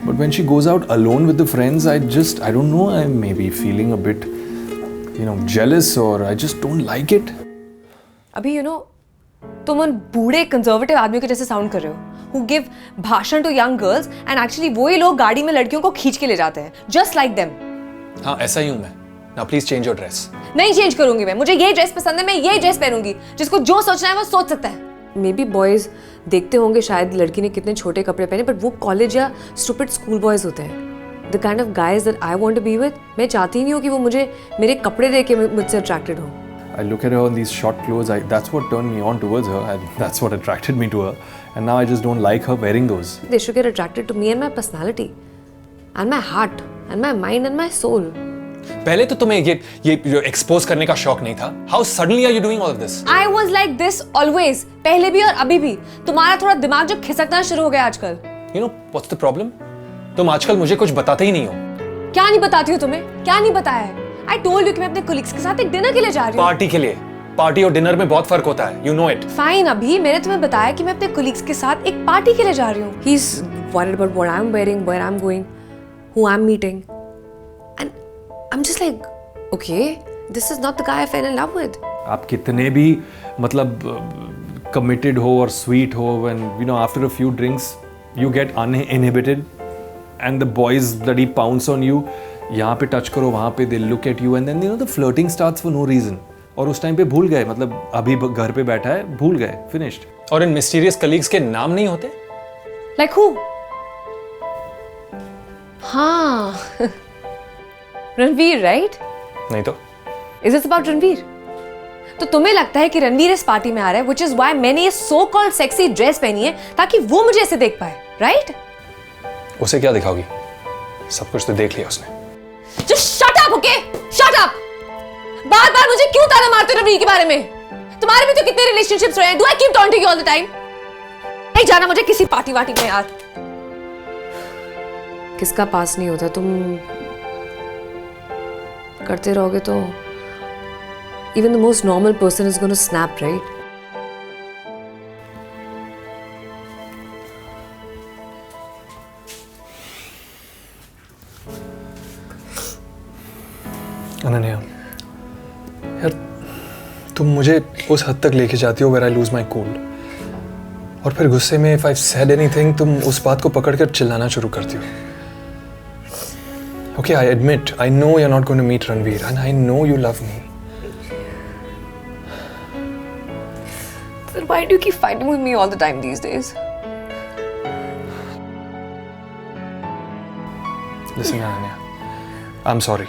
But when she goes out alone with the friends, I don't know, I'm maybe feeling a bit, you know, jealous or I just don't like it. अभी you know, तुम उन बूढ़े कंजर्वेटिव आदमियों के जैसे साउंड कर रहे हो who give भाषण to young girls and actually वही लोग गाड़ी में लड़कियों को खींच के ले जाते हैं just like them. हाँ, ऐसा ही हूँ मैं। Now please change your dress. नहीं चेंज करूंगी मैं। मुझे ये ड्रेस पसंद है, मैं ये ड्रेस पहनूंगी। जिसको जो सोचना है वो सोच सकता है। मे बी बॉयज देखते होंगे शायद लड़की ने कितने छोटे कपड़े पहने, बट वो कॉलेज या स्टूपिड स्कूल बॉयज होते हैं। The kind of guys that I want to be with, मैं चाहती नहीं हूँ कि वो मुझे मेरे कपड़े देख के मुझसे अट्रैक्टेड हो। I look at her in these short clothes, that's what turned me on towards her, and that's what attracted me to her. And now I just don't like her wearing those. They should get attracted to me and my personality, and my heart, and my mind, and my soul. पहले तो तुम्हें ये एक्सपोज करने का शौक नहीं था। How suddenly are you doing all of this? I was like this always, पहले भी और अभी भी। तुम्हारा थोड़ा दिमाग जो खिसकना शुरू हो गया आजकल। You know what's the problem? तुम आजकल मुझे कुछ बताते ही नहीं हो। क्या नहीं बताती हो तुम्हें? क्या नहीं बताया है? I told you कि मैं अपने कोलिग्स के साथ एक डिनर के लिए जा रही हूँ। पार्टी के लिए? पार्टी और डिनर में बहुत फर्क होता है। You know it. Fine, अभी मैंने तुम्हें बताया कि मैं अपने कोलिग्स के साथ एक पार्टी के लिए जा रही हूँ। He's worried about what I'm wearing, where I'm going, who I'm meeting, and I'm just like, okay, this is not the guy I fell in love with. आप कितने भी मतलब committed हो और sweet हो, when you know after a few drinks you get uninhibited and the boys bloody pounce on you. यहाँ पे टच करो, वहाँ पे they look at you and then you know the flirting starts for no reason. और उस टाइम पे भूल गए, मतलब अभी घर पे बैठा है, भूल गए, finished. और इन मिस्टीरियस कलीग्स के नाम नहीं होते? Like who? हाँ, रणवीर, right? नहीं तो? Is this about Ranveer? तो तुम्हें लगता है कि रणवीर इस पार्टी में आ रहा है, which is why मैंने ये so called sexy dress पहनी है ताकि वो मुझे ऐसे देख पाए, right? उसे क्या दिखाओगी? सब कुछ तो देख लिया उसने। Just shut up, okay? Shut up! बार-बार मुझे क्यों ताना मारते हो रणवीर के बारे में? तुम्हारे भी तो कितने रिलेशनशिप्स रहे हैं? Do I keep taunting you all the time? नहीं जाना मुझे किसी पार्टी वार्टी में यार। किसका पास नहीं होता, तुम करते रहोगे तो even the most normal person is going to snap, right? Ananya, यार तुम मुझे उस हद तक लेके जाती हो where I lose my cool, और फिर गुस्से में if I've said anything तुम उस बात को पकड़कर चिल्लाना शुरू करती हो। Okay, I admit, I know you're not going to meet Ranveer and I know you love me. Then why do you keep fighting with me all the time these days? Listen, Ananya, I'm sorry.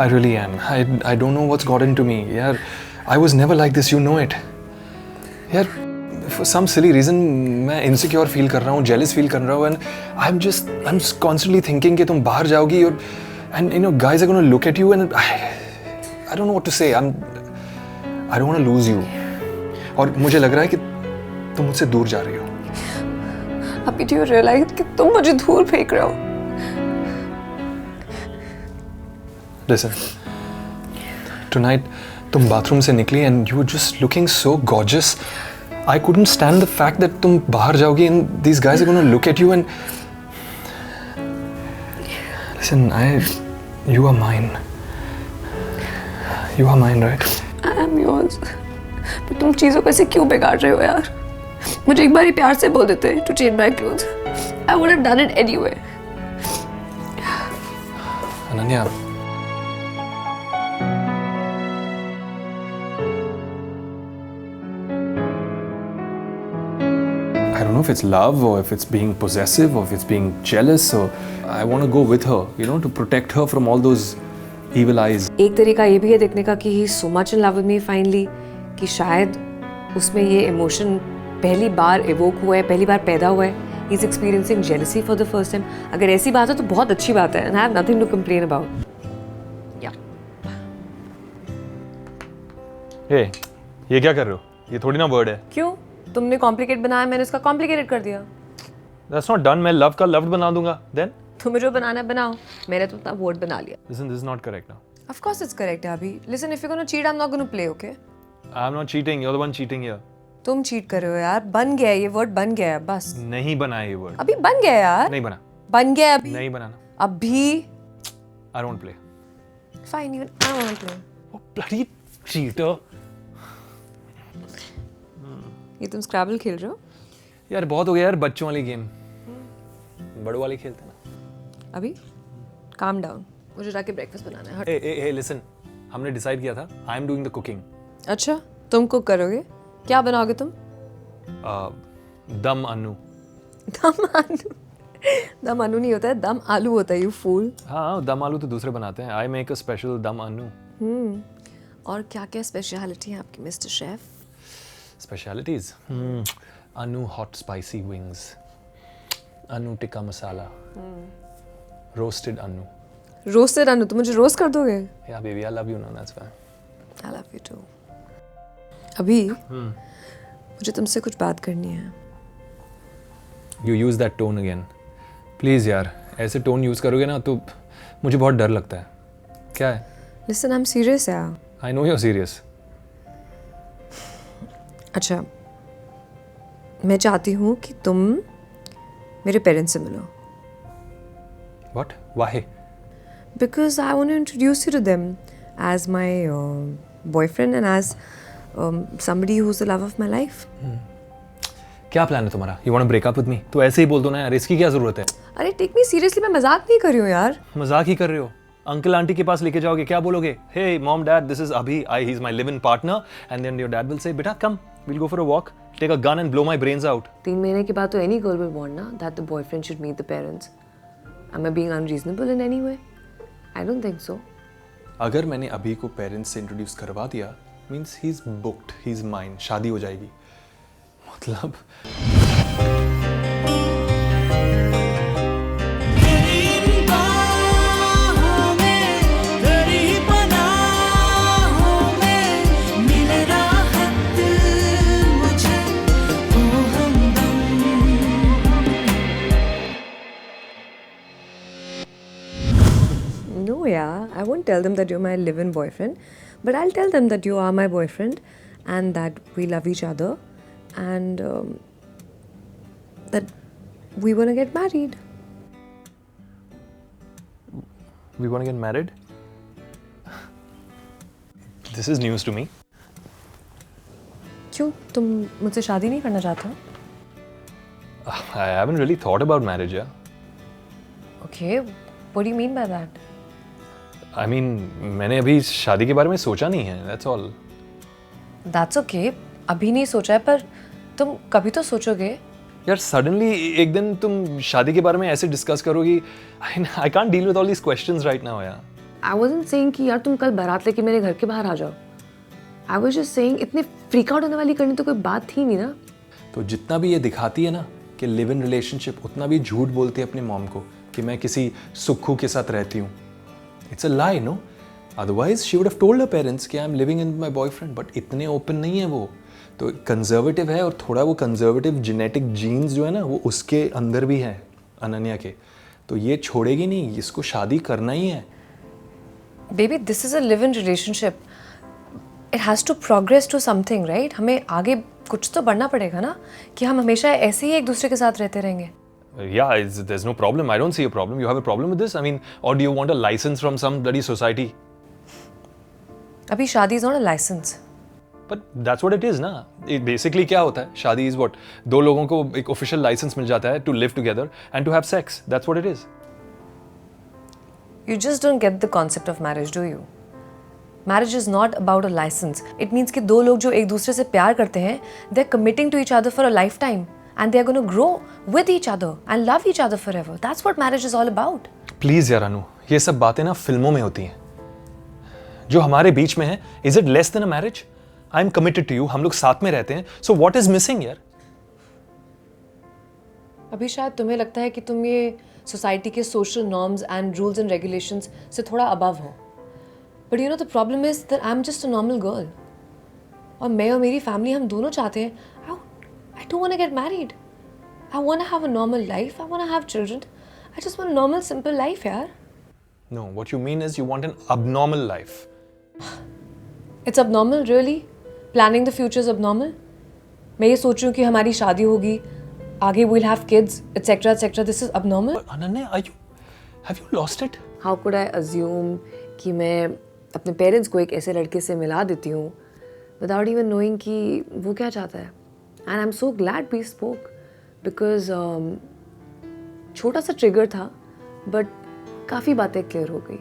I really am. I don't know what's got into me. Yeah, I was never like this. You know it. Yeah, for some silly reason, मैं insecure feel कर रहा हूँ, jealous feel कर रहा हूँ, and I'm just constantly thinking कि तुम बाहर जाओगी और and you know guys are gonna look at you and I don't know what to say. I don't want to lose you. और मुझे लग रहा है कि तुम मुझसे दूर जा रही हो. अभी do you realize कि तुम मुझे दूर फेंक रहे हो? Listen, tonight तुम बाथरूम से निकली and you were just looking so gorgeous. I couldn't stand the fact that तुम बाहर जाओगी and these guys are gonna look at you and listen, you are mine. You are mine, right? I am yours. पर तुम चीज़ों को ऐसे क्यों बिगाड़ रहे हो यार? मुझे एक बार ही प्यार से बोल देते to change my clothes. I would have done it anyway. Ananya. I don't know if it's love or if it's being possessive or if it's being jealous or I want to go with her, to protect her from all those evil eyes. एक तरीका ये भी है देखने का कि he is so much in love with me finally कि शायद उसमें ये इमोशन पहली बार evoke हुआ है, पहली बार पैदा हुआ है. He is experiencing jealousy for the first time. अगर ऐसी बात है तो बहुत अच्छी बात है and I have nothing to complain about. Yeah. Hey, ये क्या कर रहे हो? ये थोड़ी ना वर्ड है. क्यों? तुमने कॉम्प्लिकेट बनाया, मैंने उसका कॉम्प्लिकेटेड कर दिया. That's not done. मैं love का loved बना दूंगा. Then? तुम्हें जो बनाना है बनाओ. मैंने तो अपना वर्ड बना लिया. Listen, this is not correct now. Of course it's correct, Abhi. Listen, if you're gonna cheat, I'm not gonna play, okay? I'm not cheating. You're the one cheating here. तुम चीट कर रहे हो यार. बन गया है ये वर्ड, बन गया है बस. नहीं बना है ये word. अभी बन गया है यार. नहीं बना. बन गया है अभी. नहीं बनाना. अभी. I don't play. Fine, even I don't want to play. Oh, bloody cheater. ये तुम स्क्रैबल खेल रहे हो? यार बहुत हो गया यार बच्चों वाली गेम. बड़ों वाली खेलते हैं ना. अभी काम डाउन. मुझे जाके ब्रेकफास्ट बनाना है. हट. Hey, listen. हमने डिसाइड किया था. I am doing the cooking. अच्छा, तुम कुक करोगे? क्या बनाओगे तुम? दम अन्नू. दम आलू. दम आलू नहीं होता है, दम आलू होता है. You fool. हाँ, दम आलू तो दूसरे बनाते हैं. I make a special दम अन्नू. और क्या क्या स्पेशलिटी है आपकी mister chef? Specialities. Anu hot spicy wings. Anu tikka masala. Roasted anu. Roasted आलू. तुम मुझे रोस्ट कर दोगे? Yeah, baby, I love you now. That's why. I love you too. अभी मुझे तुमसे कुछ बात करनी है. You use that tone again. Please यार, ऐसे tone use करोगे ना तो मुझे बहुत डर लगता है. क्या है? Listen, I'm serious यार. I know you're serious. अच्छा, मैं चाहती हूँ कि तुम मेरे पेरेंट्स से मिलो. What? Why? Because I want to introduce you to them as my boyfriend and as somebody who's the love of my life. क्या प्लान है तुम्हारा? You want to break up with me? तो ऐसे ही बोल दो ना यार. इसकी क्या जरूरत है? अरे टेक मी सीरियसली, मैं मजाक नहीं कर रही हूँ यार. मजाक ही कर रहे हो. अंकल आंटी के पास लेके जाओगे, क्या बोलोगे? Hey mom, dad, this is Abhi. He's my live-in partner. And then your dad will say, beta come, we'll go for a walk. Take a gun and blow my brains out. 3 महीने के बाद तो any girl will want ना that the boyfriend should meet the parents. Am I being unreasonable in any way? I don't think so. अगर मैंने अभी को पेरेंट्स से इंट्रोड्यूस करवा दिया, means he is booked, he is mine. शादी हो जाएगी. मतलब No, yeah, I won't tell them that you're my live-in boyfriend, but I'll tell them that you are my boyfriend and that we love each other and that we want to get married. we want to get married. This is news to me. क्यों? तुम मुझसे शादी नहीं करना चाहते हो? I haven't really thought about marriage, yeah. Okay, what do you mean by that? I mean, मैंने अभी शादी के बारे में सोचा नहीं है. That's all. That's okay. अभी नहीं सोचा है पर तुम कभी तो सोचोगे. यार सडनली एक दिन तुम शादी के बारे में ऐसे डिस्कस करोगी. I can't deal with all these questions right now, यार. I wasn't saying कि यार तुम कल बारात लेके मेरे घर के बाहर आ जाओ. I was just saying इतने फ्रीक आउट होने वाली करनी तो कोई बात थी नहीं ना. तो जितना भी ये दिखाती है ना कि लिव इन रिलेशनशिप, उतना भी झूठ बोलती है अपने मॉम को कि मैं किसी सुक्खू के साथ रहती हूँ. It's a lie, no? Otherwise she would have told her parents कि I am living in my boyfriend. But इतने ओपन नहीं है वो. तो कंजर्वेटिव है और थोड़ा वो कंजर्वेटिव जेनेटिक जीन्स जो है ना वो उसके अंदर भी है अनन्या के, तो ये छोड़ेगी नहीं, इसको शादी करना ही है। Baby this is a live in relationship, it has to progress to something right. हमें आगे कुछ तो बढ़ना पड़ेगा ना, कि हम हमेशा ऐसे ही एक दूसरे के साथ रहते रहेंगे। Yeah, there's no problem. I don't see a problem. You have a problem with this? I mean, or do you want a license from some bloody society? अभी शादी is not a license. But that's what it is ना। Basically क्या होता है? शादी is what? दो लोगों को एक official license मिल जाता है to live together and to have sex. That's what it is. You just don't get the concept of marriage, do you? Marriage is not about a license. It means कि दो लोग जो एक दूसरे से प्यार करते हैं, they're committing to each other for a lifetime and they're going to grow with each other and love each other forever. That's what marriage is all about. Please यार अनु, ये सब बातें ना फिल्मों में होती हैं। जो हमारे बीच में है, is it less than a marriage? I am committed to you. हम लोग साथ में रहते हैं। So what is missing यार? अभी शायद तुम्हें लगता है कि तुम ये सोसाइटी के social norms and rules and regulations से थोड़ा अबव हो, but you know the problem is that I am just a normal girl, और मैं और मेरी फैमिली हम दोनों चाहते हैं I don't want to get married, I want to have a normal life, I want to have children, I just want a normal simple life यार। No, what you mean is you want an abnormal life. It's abnormal really? Planning the future is abnormal? मैं ये सोच रही हूँ कि हमारी शादी होगी, आगे we'll have kids, etc. etc. This is abnormal? But Ananya, have you lost it? How could I assume कि मैं अपने पेरेंट्स को एक ऐसे लड़के से मिला देती हूँ without even knowing कि वो क्या चाहता है? And I'm so glad we spoke because छोटा सा ट्रिगर था but काफ़ी बातें क्लियर हो गई।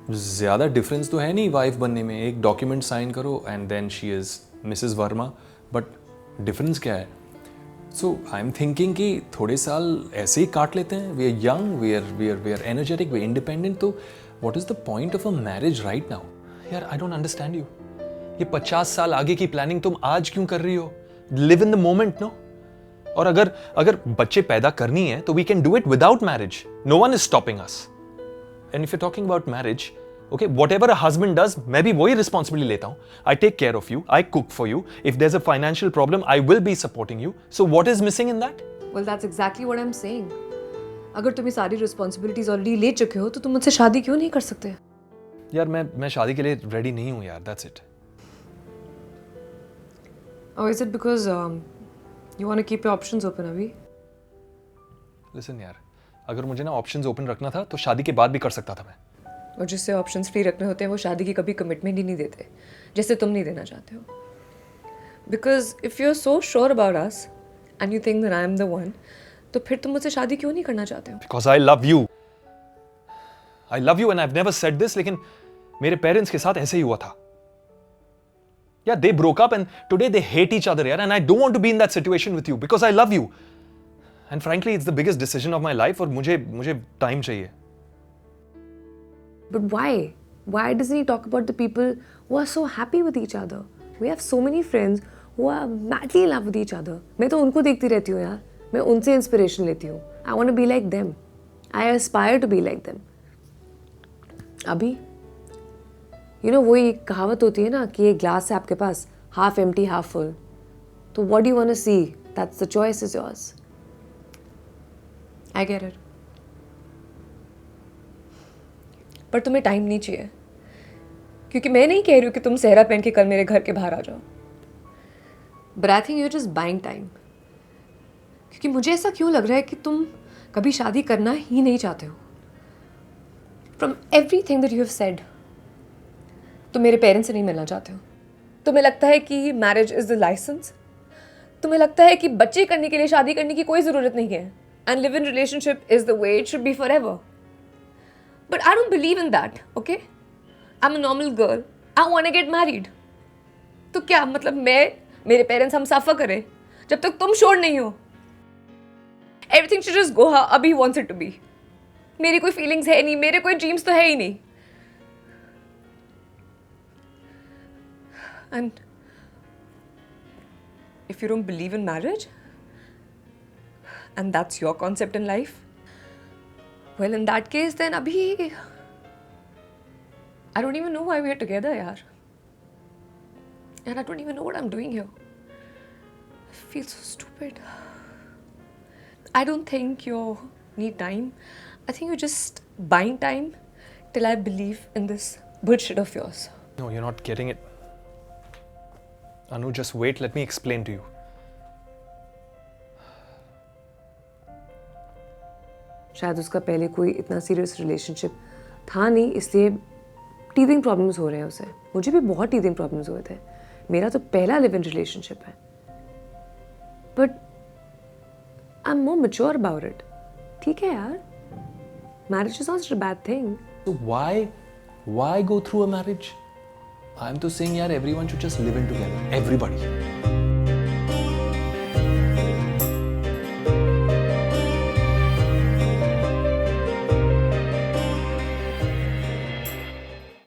ज़्यादा डिफरेंस तो है नहीं वाइफ बनने में, एक डॉक्यूमेंट साइन करो and then she is Mrs Verma, but difference क्या है? सो आई एम थिंकिंग कि थोड़े साल ऐसे ही काट लेते हैं। We are young, we are energetic, we are independent, तो what is the point of a marriage right now? यार आई डोंट अंडरस्टैंड यू। ये 50 साल आगे की प्लानिंग तुम आज क्यों कर रही हो? Live in the moment no. और अगर बच्चे पैदा करनी है तो we can do it without marriage, no one is stopping us. And if you're talking about marriage, okay, whatever a husband does, मैं भी वही responsibility लेता हूँ. I take care of you, I cook for you. If there's a financial problem, I will be supporting you. So what is missing in that? Well, that's exactly what I'm saying. अगर तुम ये सारी रिस्पॉन्सिबिलिटीज ऑलरेडी ले चुके हो तो तुम मुझसे शादी क्यों नहीं कर सकते? यार मैं शादी के लिए रेडी नहीं हूँ यार, that's it. Or is it because you want to keep your options open अभी? Listen यार, अगर मुझे ना ऑप्शंस ओपन रखना था तो शादी के बाद भी कर सकता था मैं। और जिससे ऑप्शंस फ्री रखने होते हैं वो शादी की कभी कमिटमेंट ही नहीं देते, जैसे तुम नहीं देना चाहते हो। Because if you are so sure about us and you think that I am the one, तो फिर तुम मुझसे शादी क्यों नहीं करना चाहते हो? Because I love you. I love you and I've never said this, लेकिन मेरे पेरेंट्स के साथ ऐसे ही हुआ था। Yeah, they broke up and today they hate each other यार, and I don't want to be in that situation with you because I love you. And frankly, it's the biggest decision of my life और मुझे टाइम चाहिए। But why? Why doesn't he talk about the people who are so happy with each other? We have so many friends who are madly in love with each other. मैं तो उनको देखती रहती हूँ यार, मैं उनसे इंस्पिरेशन लेती हूँ। I want to be like them. I aspire to be like them. अभी you know वही कहावत होती है ना कि एक ग्लास है आपके पास, half empty, half full. तो what do you want to see? That's the choice is yours. I get it. पर तुम्हें टाइम नहीं चाहिए, क्योंकि मैं नहीं कह रही हूँ कि तुम सेहरा पहन के कल मेरे घर के बाहर आ जाओ, but I think you just buying time. क्योंकि मुझे ऐसा क्यों लग रहा है कि तुम कभी शादी करना ही नहीं चाहते हो। From everything that you have said, तुम मेरे पेरेंट्स से नहीं मिलना चाहते हो। तुम्हें लगता है कि मैरिज इज द लाइसेंस। तुम्हें लगता है कि बच्चे करने के लिए शादी करने की कोई ज़रूरत नहीं है, and live in relationship is the way it should be forever. But I don't believe in that, okay? I'm a normal girl. I want to get married. तो क्या मतलब मेरे पेरेंट्स हम सफ़र करें जब तक तुम श्योर नहीं हो? Everything should just go how अभी wants it to be. मेरी कोई फीलिंग्स है नहीं, मेरे कोई ड्रीम्स तो है ही नहीं। And if you don't believe in marriage, and that's your concept in life, well in that case then abhi I don't even know why we are together yaar, and I don't even know what I'm doing here. feel so stupid. I don't think you need time. I think you're just buying time till I believe in this bullshit of yours. No, you're not getting it. Anu, just wait. Let me explain to you. शायद उसका पहले कोई इतना सीरियस रिलेशनशिप था नहीं, इसलिए टीथिंग प्रॉब्लम्स हो रहे हैं उसे. मुझे भी बहुत टीथिंग प्रॉब्लम्स हुए थे. मेरा तो पहला लिव इन रिलेशनशिप है. But I am more mature about it. ठीक है यार, marriage is not such a bad thing. So why go through a marriage? I'm to saying, yaar, everyone should just live in together. Everybody.